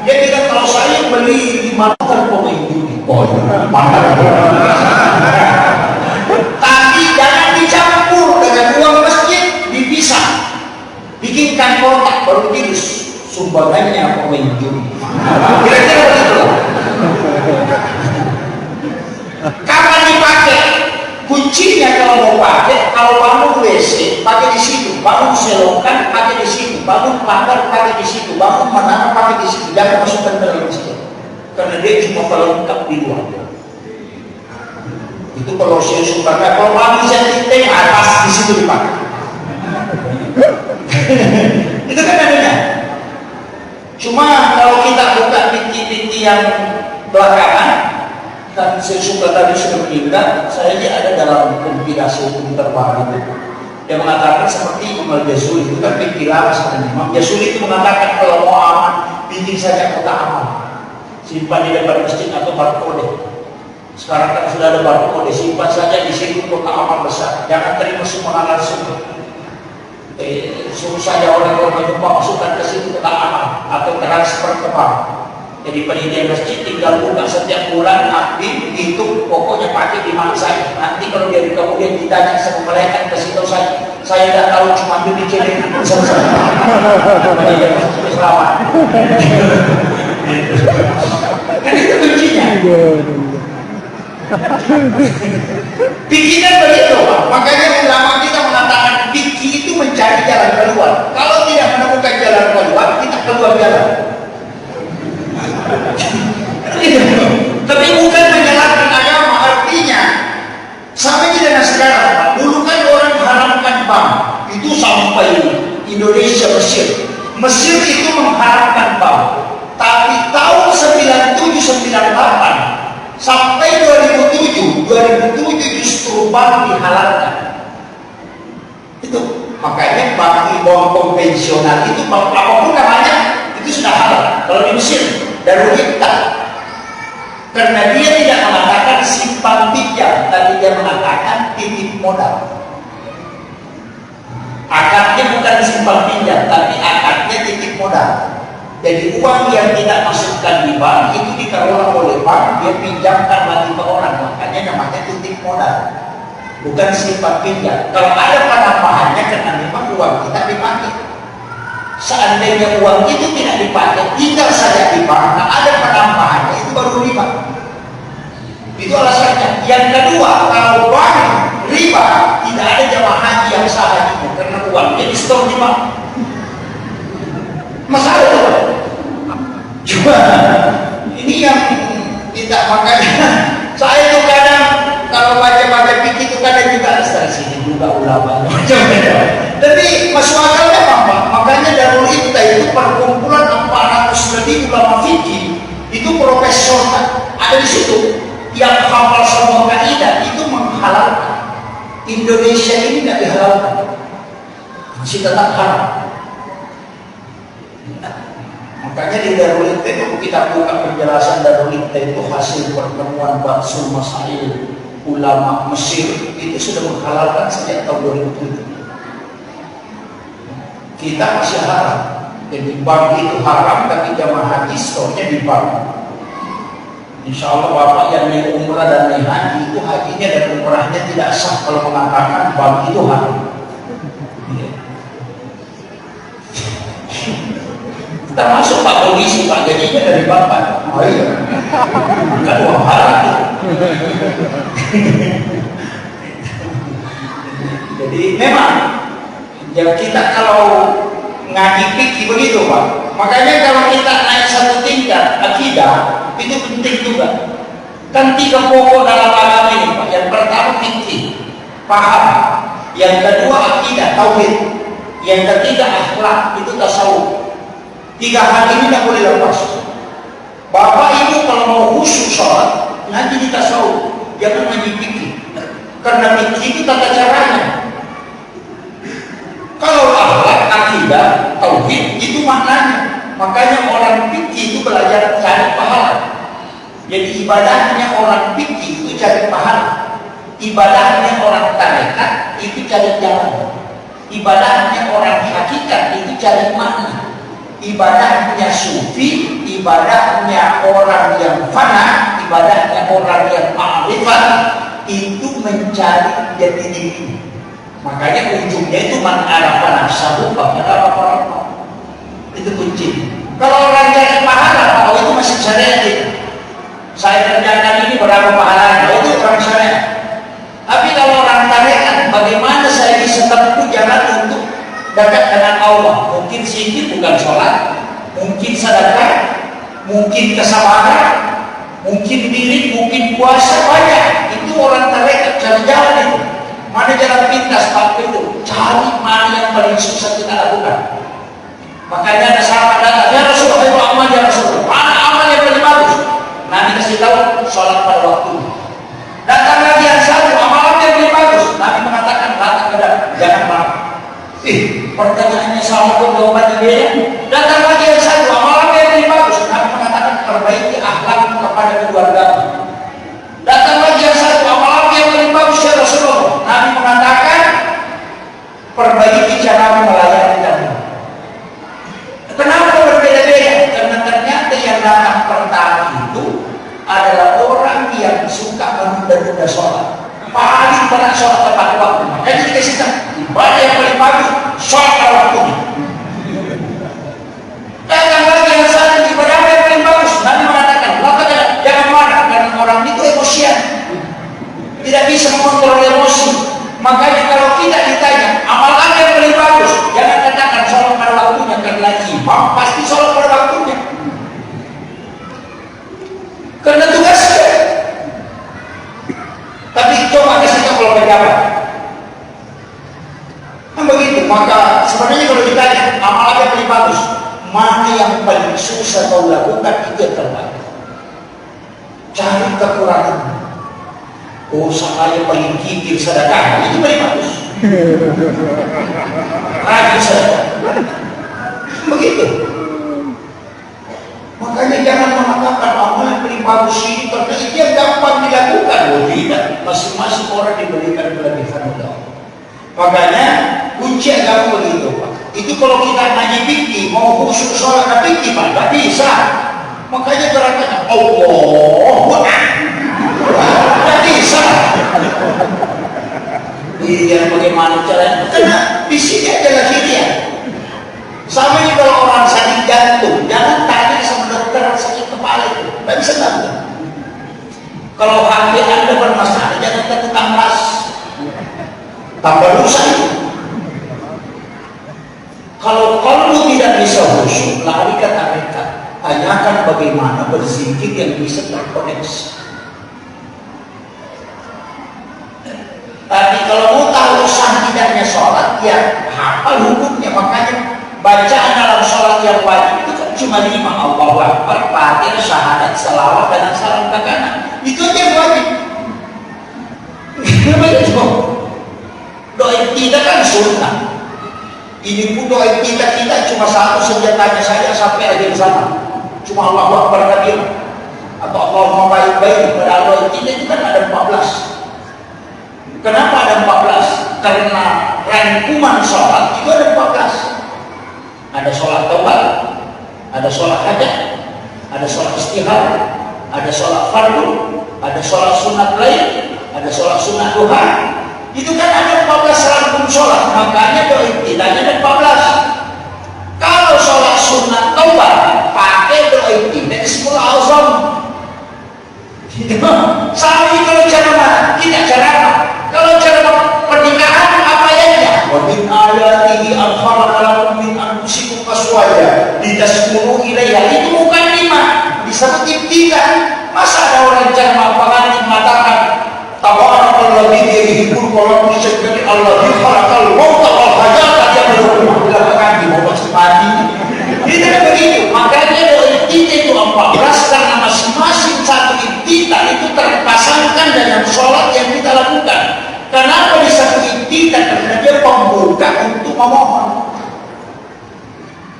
Dia bilang kalau saya beli di mana pemain judi, tapi jangan dicampur dengan uang masjid, dipisah, bikinkan kotak baru tulis sumbangannya pemain judi. Kira-kira begitu. Kapan dipakai? Kuncinya kalau mau pakai, kalau bangun WC pakai di situ, bangun selokan pakai di situ, bangun pagar pakai di situ, bangun menara pakai di situ, jangan masukkan dalam masjid. Karena dia cuma pelengkap di luar. Itu kalau saya suka, kalau bangun senting atas di situ dipakai. Itu kan adanya. Cuma kalau kita buka pinti-pinti yang belakangan, dan saya suka tadi sudah meninggal, saya lihat ada dalam kompilasi hukum terbaru yang mengatakan seperti Imam Al-Jazuli itu kan pinti lama sebenarnya. Imam Jazuli itu mengatakan kalau mau aman, bikin saja kotak aman, simpan di depan masjid atau barcode. Sekarang kan sudah ada barcode, simpan saja di situ kotak aman besar. Jangan terima sumbangan langsung. Suruh saja orang-orang mencoba masukkan ke situ kotak aman atau transfer ke bank. Jadi pendidikan masjid tinggal buka setiap bulan, aktif, hitung, pokoknya pakai di mana saja. Nanti kalau dia kemudian ditanya sama malaikat, kasih tahu saya tidak tahu, cuma ambil dikirim selesai. Pendidikan masjid selamat. Kan itu kuncinya. Pikiran begitu, makanya ulama kita mengatakan fikih itu mencari jalan keluar. Kalau tidak menemukan jalan keluar, kita keluar jalan. Tapi bukan menyalahkan agama, artinya sama dengan sekarang. Dulu kan orang mengharamkan bank, itu sampai Indonesia, Mesir itu mengharamkan bank. Tapi tahun 97-98 sampai 2007 justru bank dihalalkan. Itu makanya bank konvensional itu bank apapun namanya itu sudah halal. Kalau di Mesir Darul Ifta, karena dia tidak mengatakan simpan pinjam, tapi dia mengatakan titip modal. Akadnya bukan simpan pinjam, tapi akadnya titip modal. Jadi uang yang tidak masukkan di bank itu dikelola oleh bank, dia pinjamkan lagi ke orang, makanya namanya titip modal, bukan simpan pinjam. Kalau ada penambahannya karena memang uang kita dipakai. Seandainya uang itu tidak dipakai, tinggal saja di bank, ada penambahannya, itu baru riba. Itu alasannya. Yang kedua, kalau bank riba, tidak ada jamaah haji yang sah hajinya karena uangnya di store di bank. Masalah itu. Cuma ini yang tidak, makanya saya itu kadang kalau baca-baca fikih itu kadang juga sini juga ulama macam-macam. Tapi masuk akalnya apa? Makanya Darul Ifta itu perkumpulan 400 lebih ulama fikih, itu profesor ada di situ yang hafal semua kaidah, itu menghalalkan. Indonesia ini tidak dihalalkan, masih tetap haram. Makanya di Darul Ifta itu kita buka penjelasan Darul Ifta itu hasil pertemuan Baksul Masail ulama Mesir, itu sudah menghalalkan sejak tahun 2007. Kita masih haram. Jadi bank itu haram, tapi jamaah haji store-nya di bank. Insya Allah Bapak yang naik umrah dan naik haji itu hajinya dan umrahnya tidak sah kalau mengatakan bab itu haram. Termasuk Pak Polisi, Pak, gajinya dari Bapak. Oh iya, bukan uang haram. Jadi memang ya kita kalau ngaji fikih begitu Pak. Makanya kalau kita naik satu tingkat akidah itu penting juga. Kan 3 pokok dalam agama ini Pak. Yang pertama fikih, paham. Yang kedua akidah, tauhid. Yang ketiga akhlak, itu tasawuf. 3 hal ini tidak boleh lepas. Bapak Ibu kalau mau khusyuk sholat, ngaji di tasawuf, jangan ngaji fikih. Karena fikih itu tata caranya. Kalau akhlak, akidah, tauhid itu maknanya. Makanya orang fikih itu belajar cari pahala. Jadi ibadahnya orang fikih itu cari pahala. Ibadahnya orang tarekat itu cari jalan. Ibadahnya orang hakikat itu cari makna. Ibadahnya sufi, ibadahnya orang yang fana, ibadahnya orang yang ma'rifat itu mencari jati diri. Makanya ujungnya itu man arafa nafsahu faqad arafa rabbahu. Itu kunci. Kalau orang cari pahala, oh itu masih syariat. Saya kerjakan ini berapa pahalanya? Oh itu orang syariat. Tapi kalau orang tarekat, bagaimana saya bisa tempuh jalan untuk dekat dengan Allah? Mungkin sedikit bukan sholat, mungkin sedekah, mungkin kesabaran, mungkin diri, mungkin puasa, banyak. Itu orang tarekat cari jalan itu. Mana jalan pintas Pak itu? Cari mana yang paling susah kita lakukan. Makanya ada sahabat datang, ya Rasulullah, itu amal ya Rasulullah. Mana amal yang paling bagus? Nabi kasih tahu sholat pada waktu. Datang lagi yang satu, amal yang paling bagus. Nabi mengatakan, jangan marah. Pertanyaannya sama kok jawabannya beda. Datang lagi yang satu, amal yang paling bagus. Nabi mengatakan, perbaiki akhlak kepada keluarga. Datang lagi yang satu, amal yang paling bagus ya Rasulullah. Nabi mengatakan, perbaiki cara melayani kamu. Kenapa berbeda-beda? Karena ternyata yang datang pertama itu adalah orang yang suka menunda-nunda sholat. Paling banyak sholat tepat waktu. Makanya dikasih tahu, ibadah yang paling bagus sholat pada waktunya. Datang lagi yang satu, ibadah yang paling bagus. Nabi mengatakan, jangan marah karena orang itu emosian. Tidak bisa mengontrol emosi. Makanya kalau kita ditanya amalan yang paling bagus, jangan katakan sholat pada waktunya, karena imam pasti sholat pada waktunya. Karena tugasnya. Tapi coba kasih tahu kalau pejabat. Kan begitu. Maka sebenarnya kalau ditanya amalan yang paling bagus, mana yang paling susah kau lakukan, itu yang terbaik. Cari kekurangan. Oh, saya paling gigil sedekah, itu paling bagus. Rajin sedekah. Begitu. Makanya jangan mengatakan amal yang paling bagus ini karena itu yang gampang dilakukan. Oh tidak, masing-masing orang diberikan kelebihan Allah. Makanya kunci agama begitu Pak. Itu kalau kita ngaji fikih, mau khusyuk sholat fikih Pak, nggak bisa. Makanya gerakannya Allahu Akbar. Nggak bisa. Iya, bagaimana caranya? Karena di sini adalah dia. Sama ini kalau orang sakit jantung, jangan tanya sama dokter sakit kepala itu, nggak bisa tahu. Kalau hati Anda bermasalah, jangan ke tukang las, tambah dosa itu. Kalau kamu tidak bisa khusyuk, lari ke tarekat, tanyakan bagaimana berzikir yang bisa terkoneksi. Tapi kalau mau tahu sah tidaknya sholat, ya hafal hukumnya. Makanya bacaan dalam sholat yang wajib itu kan cuma 5. Allahu Akbar, Fatihah, syahadat, salawat, dan salam ke kanan. Itu aja yang wajib. Begitu. Doa kita kan sunnah. Ini pun doa kita cuma satu senjatanya saja sampai akhir zaman. Cuma Allahu Akbar kabir atau Allahumma baik-baik. Pada doa kita itu kan ada 14. Kenapa ada 14? Karena rangkuman sholat itu ada 14. Ada sholat taubat, ada sholat hajat, ada sholat istihar, ada sholat fardu, ada sholat sunat lain, ada sholat sunat duha. Itu kan ada 14 rangkum sholat, makanya doa iftitahnya ada 14. Kalau sholat sunat taubat pakai doa iftitah Ismul Azam. Sama ini kalau cara mana? Tidak cara apa? Kalau cara pernikahan apa ayatnya? Wa min ayatihi al-khalaqa lakum min anfusikum azwaja litaskunu ilaiha. Itu bukan 5, disebut iftitah. Masa ada orang yang mengatakan tabarakalladzi biyadihil mulku syadqati alladzi khalaqal mauta wal hayata dia belum melakukan di bawah sepati. Tidak begitu. Makanya doa iftitah itu 14 karena masing-masing satu iftitah itu terpasangkan dengan sholat yang kita lakukan. Kenapa disebut iftitah? Karena dia pembuka untuk memohon.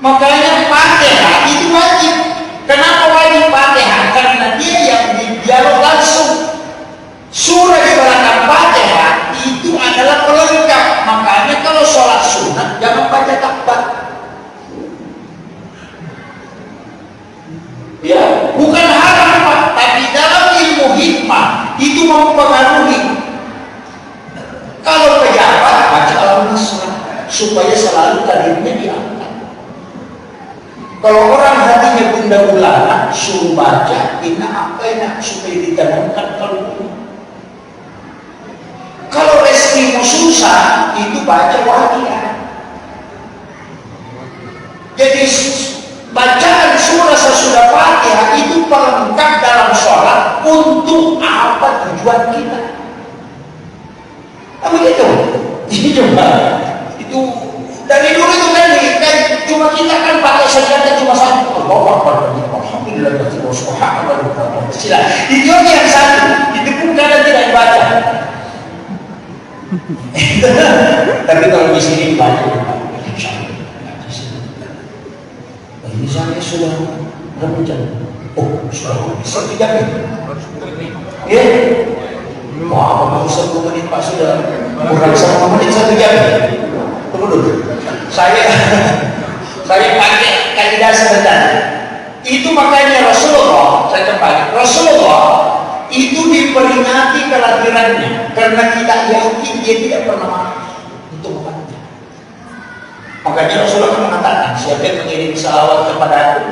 Makanya Fatihah itu wajib. Kenapa wajib Fatihah? Karena dia yang didialog langsung. Surah di belakang Fatihah itu adalah pelengkap. Makanya kalau sholat sunat jangan baca takbir. Ya, bukan haram Pak, tapi dalam ilmu hikmah itu mempengaruhi. Kalau pejabat baca Al-Nasrah supaya selalu karirnya diangkat. Kalau orang hatinya bunda ulana suruh baca inna apa enak supaya ditanamkan kalbu. Kalau restrimu susah itu baca waqiah. Jadi bacaan surah sesudah Fatihah itu pelengkap dalam sholat. Untuk apa tujuan kita? Apa gitu? Ini coba. Itu dari dulu itu kan cuma kita kan pakai sajadah cuma satu. Allahu Akbar. Alhamdulillah. Subhanallah. Sila. Itu yang satu. Itu pun kadang tidak dibaca. Tapi kalau di sini dibaca. Ini saya sudah berapa jam? Oh, sudah 1 jam. Ya. Wah, baru 10 menit Pak sudah kurang 1 menit 1 jam. Tunggu dulu. Saya pakai kaidah sebentar. Itu makanya Rasulullah, saya kembali. Rasulullah itu diperingati kelahirannya karena kita yakin dia tidak pernah mati untuk mati. Makanya Rasulullah mengatakan, siapa yang mengirim salawat kepada aku,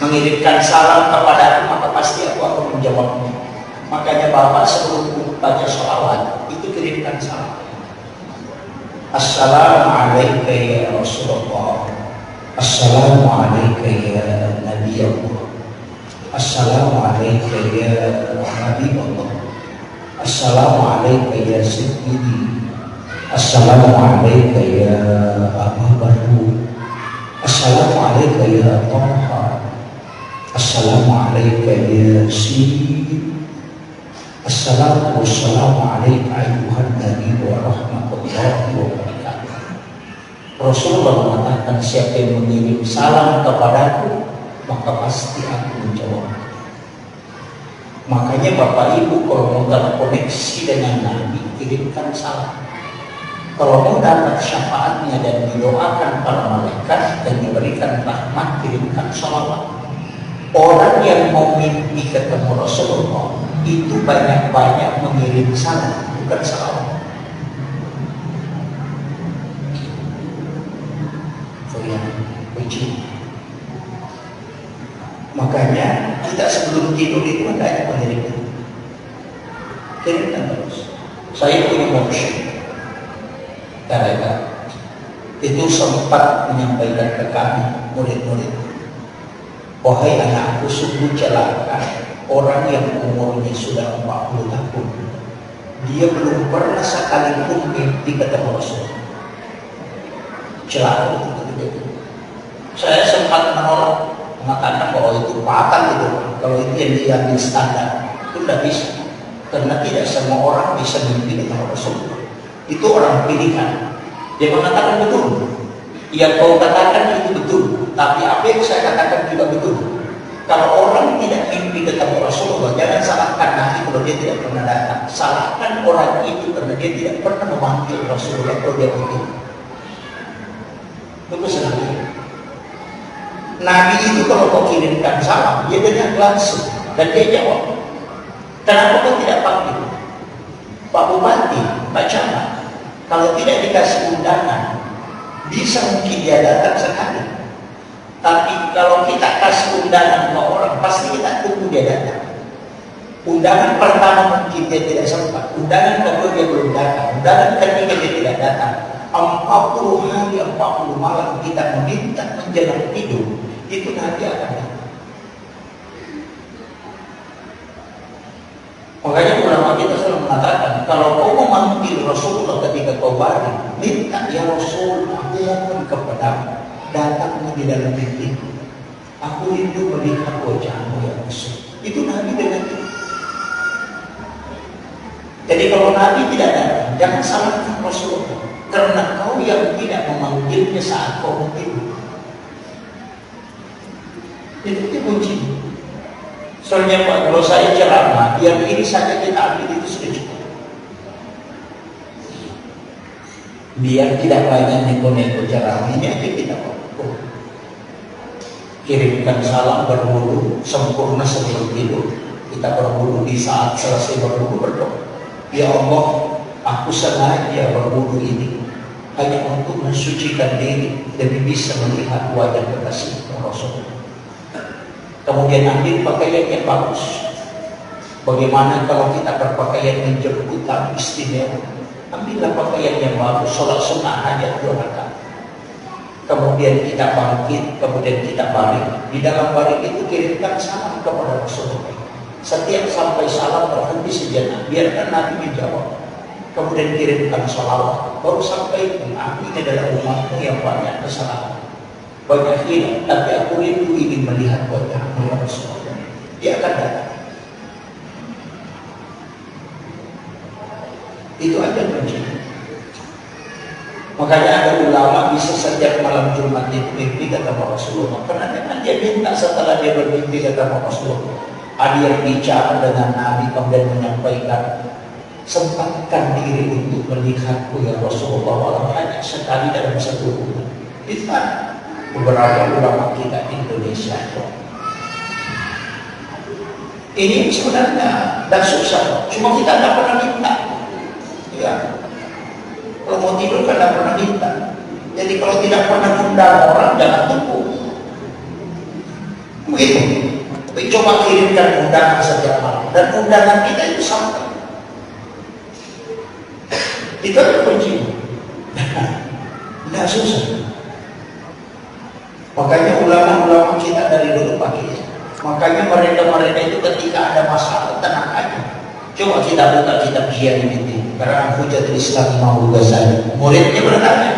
mengirimkan salam kepada aku, maka pasti aku akan menjawabnya. Makanya Bapak sebelum baca sholawat itu kirimkan salam. Assalamualaikum ya Rasulullah. Assalamualaikum ya Nabi Allah. Assalamualaikum ya Nabi Allah. Assalamualaikum ya Sayyidi. Assalamualaikum ya Abu Bakar. Assalamualaikum ya Taha. Assalamualaikum ya Sidi. Assalamualaikum ayuhan Nabi wa rahmatullahi wa barakatuh. Rasulullah mengatakan siapa yang mengirim salam kepadaku maka pasti aku menjawab. Makanya Bapak Ibu kalau mau terkoneksi dengan Nabi kirimkan salam. Kalau mau dapat syafaatnya dan didoakan para malaikat dan diberikan rahmat, kirimkan sholawat. Orang yang mau mimpi ketemu Rasulullah itu banyak-banyak mengirim salam, bukan sholawat. Makanya kita sebelum tidur itu ada mengirim. Kirimkan terus. Saya punya mursyid. Karena itu sempat menyampaikan ke kami murid-murid, wahai anakku, sungguh celaka orang yang umurnya sudah 40 tahun dia belum pernah sekalipun mimpi ketemu Rasul. Celaka itu. Saya sempat menolak, mengatakan bahwa itu fatal itu. Kalau itu yang diambil standar itu tidak bisa, karena tidak semua orang bisa mimpi ketemu Rasul. Itu orang pilihan. Dia mengatakan betul. Yang kau katakan itu betul. Tapi apa yang saya katakan juga betul. Kalau orang tidak mimpi ketemu Rasulullah, jangan salahkan Nabi kalau dia tidak pernah datang. Salahkan orang itu karena dia tidak pernah memanggil Rasulullah kalau dia betul. Itu selalu. Nabi itu kalau kau kirimkan salam, dia dengar langsung. Dan dia jawab, kenapa kau tidak panggil Pak Bupati, Pak Camat? Kalau tidak dikasih undangan, bisa mungkin dia datang sekali. Tapi kalau kita kasih undangan ke orang, pasti kita tunggu dia datang. Undangan pertama mungkin dia tidak sempat, undangan kedua dia belum datang, undangan ketiga dia tidak datang. 40 hari, 40 malam kita meminta menjelang tidur, itu nanti akan datang. Makanya ulama kita selalu mengatakan, kalau kau memanggil Rasulullah ketika kau baring, minta ya Rasul, aku mohon kepadamu, datanglah di dalam mimpiku. Aku rindu melihat wajahmu ya Rasul. Itu Nabi dengan itu. Jadi kalau Nabi tidak datang, jangan salahkan Rasulullah, karena kau yang tidak memanggilnya saat kau tidur. Itu kunci. Soalnya Pak, kalau saya ceramah, yang ini saja kita ambil itu sudah cukup. Biar tidak banyak neko-neko ceramah, ini aja kita lakukan. Kirimkan salam berwudu sempurna sebelum tidur. Kita berwudu di saat selesai berwudu berdoa. Ya Allah, aku sengaja berwudu ini hanya untuk mensucikan diri demi bisa melihat wajah kekasih Rasulullah. Kemudian ambil pakaian yang bagus. Bagaimana kalau kita berpakaian yang jemputan istimewa? Ambillah pakaian yang bagus, sholat sunnah hajat 2 rakaat. Kemudian kita bangkit, kemudian kita balik. Di dalam balik itu kirimkan salam kepada Rasulullah. Setiap sampai salam berhenti sejenak, biarkan Nabi menjawab. Kemudian kirimkan salawat. Baru sampai aku ini adalah umatmu yang banyak kesalahan, banyak hilang, tapi aku rindu ingin melihat wajahmu ya Rasulullah. Dia akan datang. Itu aja kuncinya. Makanya ada ulama bisa setiap malam Jumat itu mimpi kata Rasulullah. Karena memang dia minta setelah dia bermimpi kata Rasulullah, ada yang bicara dengan Nabi kemudian menyampaikan, sempatkan diri untuk melihatku ya Rasulullah, walau hanya sekali dalam 1 bulan. Itu kan beberapa ulama kita Indonesia. Ini sebenarnya dan susah, cuma kita tidak pernah minta. Ya, kalau mau tidur kan tidak pernah minta. Jadi kalau tidak pernah undang orang, jangan tunggu. Begitu. Coba kirimkan undangan setiap malam, dan undangan kita itu sampai. Itu adalah kunci. Tidak susah. Makanya ulama-ulama kita dari dulu pakai. Makanya mereka itu ketika ada masalah tenang aja. Coba kita buka kitab Ihya ini, karena Hujatul Islam Imam Ghazali. Muridnya bertanya,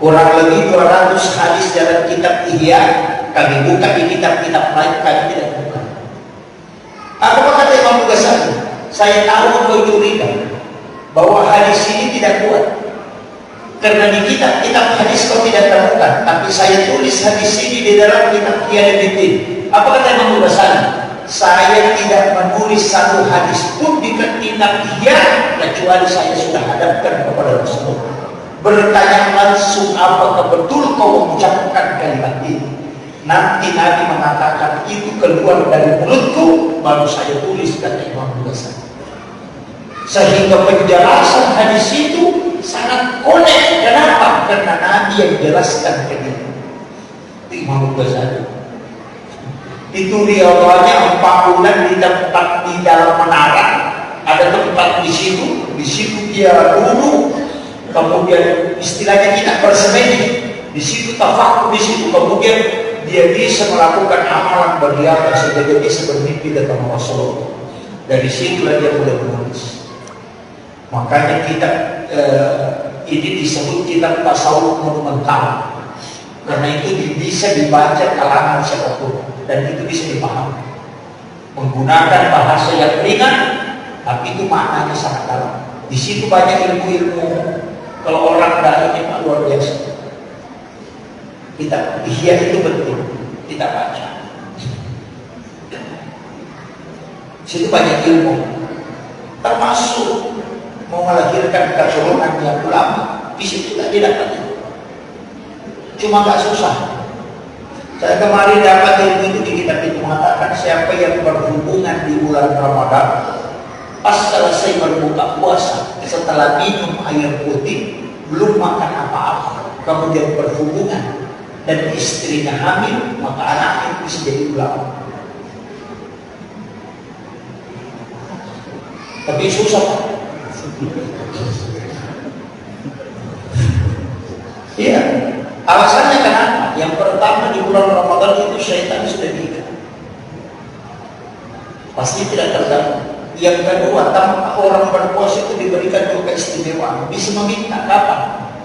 kurang lebih 200 hadis dalam kitab Ihya kami buka, di kitab-kitab lain kami tidak buka. Apa kata Imam Ghazali? Saya tahu kau curiga bahwa hadis ini tidak kuat, karena di kitab-kitab hadis kau tidak temukan, tapi saya tulis hadis ini di dalam kitab Ihya. Apa kata Imam Ghazali? Saya tidak menulis satu hadis pun di kitab Ihya kecuali saya sudah hadapkan kepada Rasulullah, bertanya langsung, apakah betul kau mengucapkan kalimat ini? Nanti Nabi mengatakan itu keluar dari mulutku, baru saya tulis, kata Imam Ghazali. Sehingga penjelasan hadis itu sangat konek. Kenapa? Karena Nabi yang jelaskan ke dia. Imam Ghazali itu riwayatnya 4 bulan di tempat di dalam menara, ada tempat di situ dia duduk, kemudian istilahnya kita bersemedi di situ, tafakur di situ, kemudian dia bisa melakukan amalan beribadah sehingga dia bisa bermimpi dengan Rasulullah. Dari situlah dia mulai menulis. Makanya kita ini disebut kitab tasawuf monumental, karena itu bisa dibaca kalangan siapapun dan itu bisa dipahami. Menggunakan bahasa yang ringan, tapi itu maknanya sangat dalam. Di situ banyak ilmu-ilmu. Kalau orang dai memang luar biasa. Kita Ihya itu betul kita baca. Di situ banyak ilmu, termasuk mau melahirkan keturunan yang ulama. Di situ tak didapat. Cuma nggak susah. Saya kemarin dapat ilmu itu di kitab itu mengatakan siapa yang berhubungan di bulan Ramadan pas selesai berbuka puasa, setelah minum air putih, belum makan apa-apa, kemudian berhubungan dan istrinya hamil, maka anaknya bisa jadi ulama. Tapi susah. Iya. Alasannya kenapa? Yang pertama, di bulan Ramadan itu syaitan sudah diikat, pasti tidak terganggu. Yang kedua, tanpa orang berpuasa itu diberikan juga keistimewaan, bisa meminta kapan?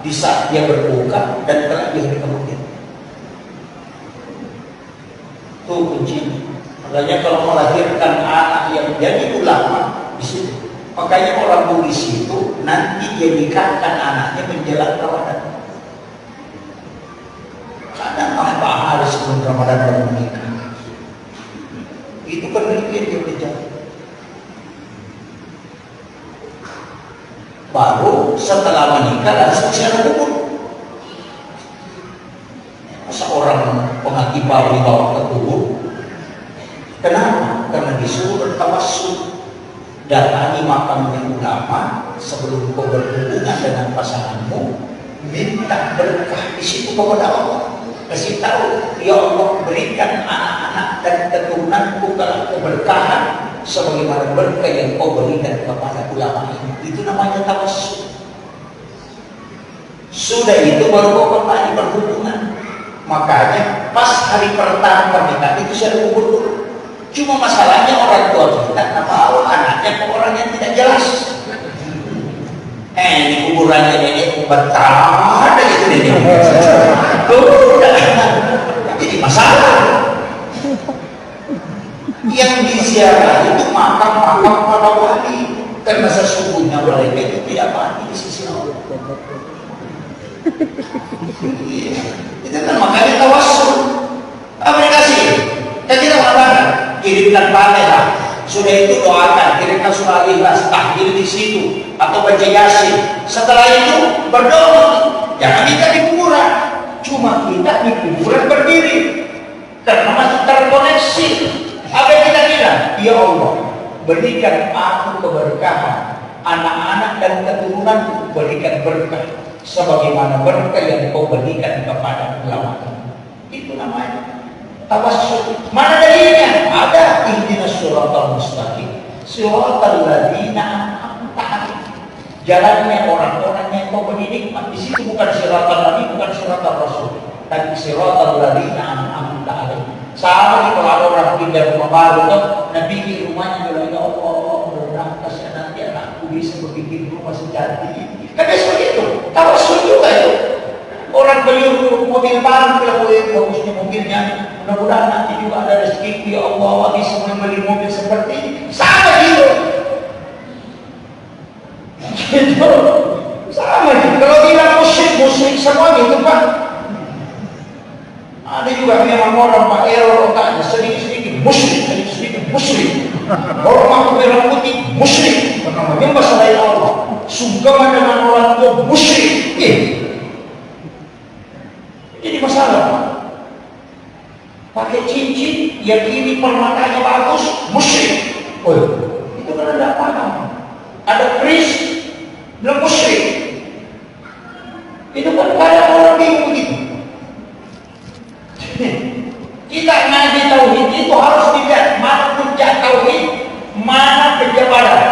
Di saat dia berbuka dan telah di hari kemudian. Itu kuncinya. Makanya kalau melahirkan anak yang jadi ulama di situ. Makanya orang Bugis itu nanti dia nikahkan anaknya menjelang Ramadan. Kadang tanpa hari sebelum Ramadan baru menikah. Itu penelitian yang terjadi. Baru setelah menikah langsung siaran kubur. Masa orang penghati baru dibawa ke kubur? Kenapa? Karena disuruh bertawassul. Datangi makamnya ulama sebelum kau berhubungan dengan pasanganmu, minta berkah di situ kepada Allah. Kasih tahu, ya Allah, berikan anak-anak dan keturunanku kalau keberkahan sebagaimana berkah yang kau berikan kepada ulama ini. Itu namanya tawassul. Sudah itu baru kau kembali berhubungan. Makanya pas hari pertama pernikahan itu saya kubur dulu. Cuma masalahnya orang tua kita tak tahu anaknya ke orang yang tidak jelas. Ini kuburannya ini bertahun itu ini. Jadi masalah. Yang diziarah itu makam-makam para wali, karena sesungguhnya mereka itu tidak mati di sisi Allah. Itu kan makanya tawassul. Apa dikasih? Kita mengatakan kirimkan Fatihah, sudah itu doakan, kirimkan surah Al-Ikhlas, tahdir di situ atau baca Yasin. Setelah itu berdoa, jangan kita di kuburan. Cuma kita di kuburan berdiri karena masih terkoneksi. Apa yang kita bilang? Ya Allah, berikan aku keberkahan, anak-anak dan keturunanku berikan berkah sebagaimana berkah yang kau berikan kepada ulama. Itu namanya tawassul. Mana dalilnya? Ada, ihdinas siratal mustaqim, siratal ladzina an'amta 'alaihim. Jalannya orang-orang yang kau beri nikmat. Di situ bukan siratal nabi, bukan siratal rasul, tapi siratal ladzina an'amta 'alaihim. Sama nih kalau ada orang pindah rumah baru tuh, nabi di rumahnya bilang, ya Allah, mudah-mudahan kasih nanti anakku bisa bikin rumah secantik. Kan seperti itu. Tawassul juga itu. Orang beli mobil baru, bilang, bagusnya mobilnya, mudah-mudahan nanti juga ada rezeki, ya Allah, bisa membeli mobil seperti ini. Sama gitu. Gitu. Sama gitu. Kalau bilang musyrik semua gitu Pak. Ada juga memang orang Pak error otaknya sedikit-sedikit musyrik, sedikit-sedikit musyrik. Orang merah putih musyrik, karena menyembah selain Allah. Sungkaman dengan orang tua musyrik. Jadi masalah Pak. Pakai cincin, yang ini permatanya bagus, musyrik. Oh, itu kan tidak paham. Ada kris, belum musyrik. Itu kan kadang orang bingung begitu. Kita ngaji tauhid itu harus dilihat mana puncak tauhid, mana penjabaran.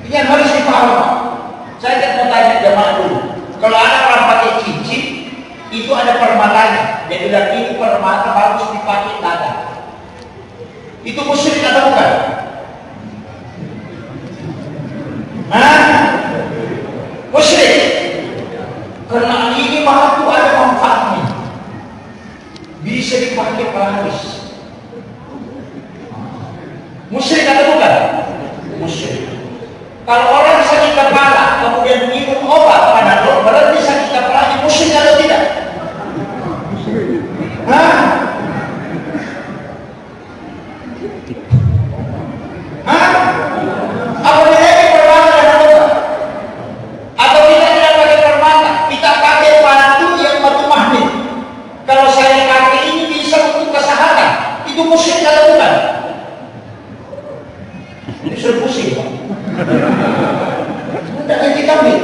Ini yang harus dipahami. Saya akan bertanya jemaah dulu. Kalau ada orang pakai cincin, itu ada permatanya. Dia bilang ini permata harus dipakai nada. Itu musyrik atau bukan? Musyrik. Karena ini mahal ada manfaatnya. Bisa dipakai paris. Musyrik atau bukan? Musyrik. Kalau orang sakit kepala kemudian minum obat Panadol, berarti sakit kepalanya musyrik atau tidak? Apa bedanya permata dan obat? Atau kita tidak pakai permata, kita pakai batu yang batu magnet. Kalau saya pakai ini bisa untuk kesehatan. ini sudah pusing Pak. Tidak gaji kambing.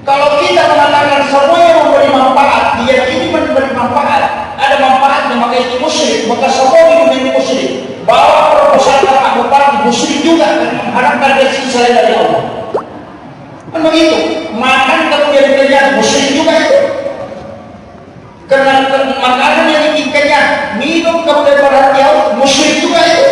Kalau kita mengatakan semua yang memberi manfaat, dia ini memberi manfaat, ada manfaatnya, maka itu musyrik, maka semua hidup ini musyrik. Bawa proposal ke Pak Bupati, musyrik juga, mengharapkan rezeki selain dari Allah. Kan begitu, makan kemudian kenyang, musyrik juga itu. Karena makanan yang bikin kenyang, minum kemudian berhati Allah, musyrik juga itu.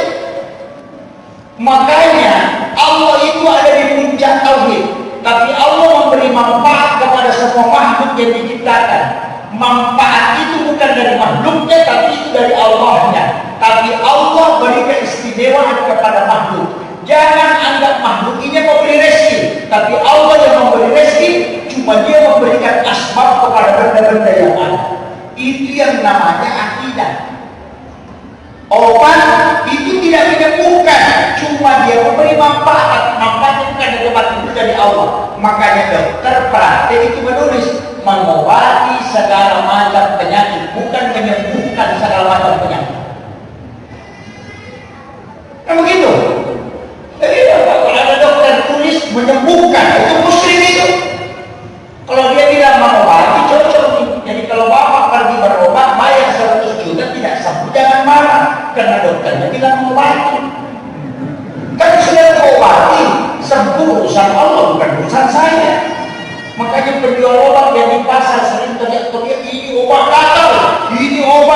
Makanya Allah itu ada di puncak tauhid. Tapi Allah memberi manfaat kepada semua makhluk yang diciptakan. Manfaat itu bukan dari makhluknya, tapi itu dari Allahnya. Tapi Allah beri keistimewaan kepada makhluk. Jangan anggap makhluk ini memberi rezeki, tapi Allah yang memberi rezeki. Cuma dia memberikan asbab kepada benda-benda yang ada. Itu yang namanya akidah. Obat itu tidak menyembuhkan, cuma dia memberi manfaat. Manfaatnya bukan dari obat, itu dari Allah. Makanya dokter praktek itu menulis mengobati segala macam penyakit, bukan menyembuhkan segala macam penyakit. Kan begitu? Jadi kalau ada dokter tulis menyembuhkan, itu musyrik itu. Kalau dia tidak mengobati, cocok nih. Jadi kalau bapak pergi berobat bayar 100 juta tidak sembuh, jangan marah. Karena dokternya bilang mengobati. Kan sudah mengobati, sembuh urusan Allah, bukan urusan saya. Makanya penjual obat yang di pasar sering teriak-teriak, ini obat gatal, ini obat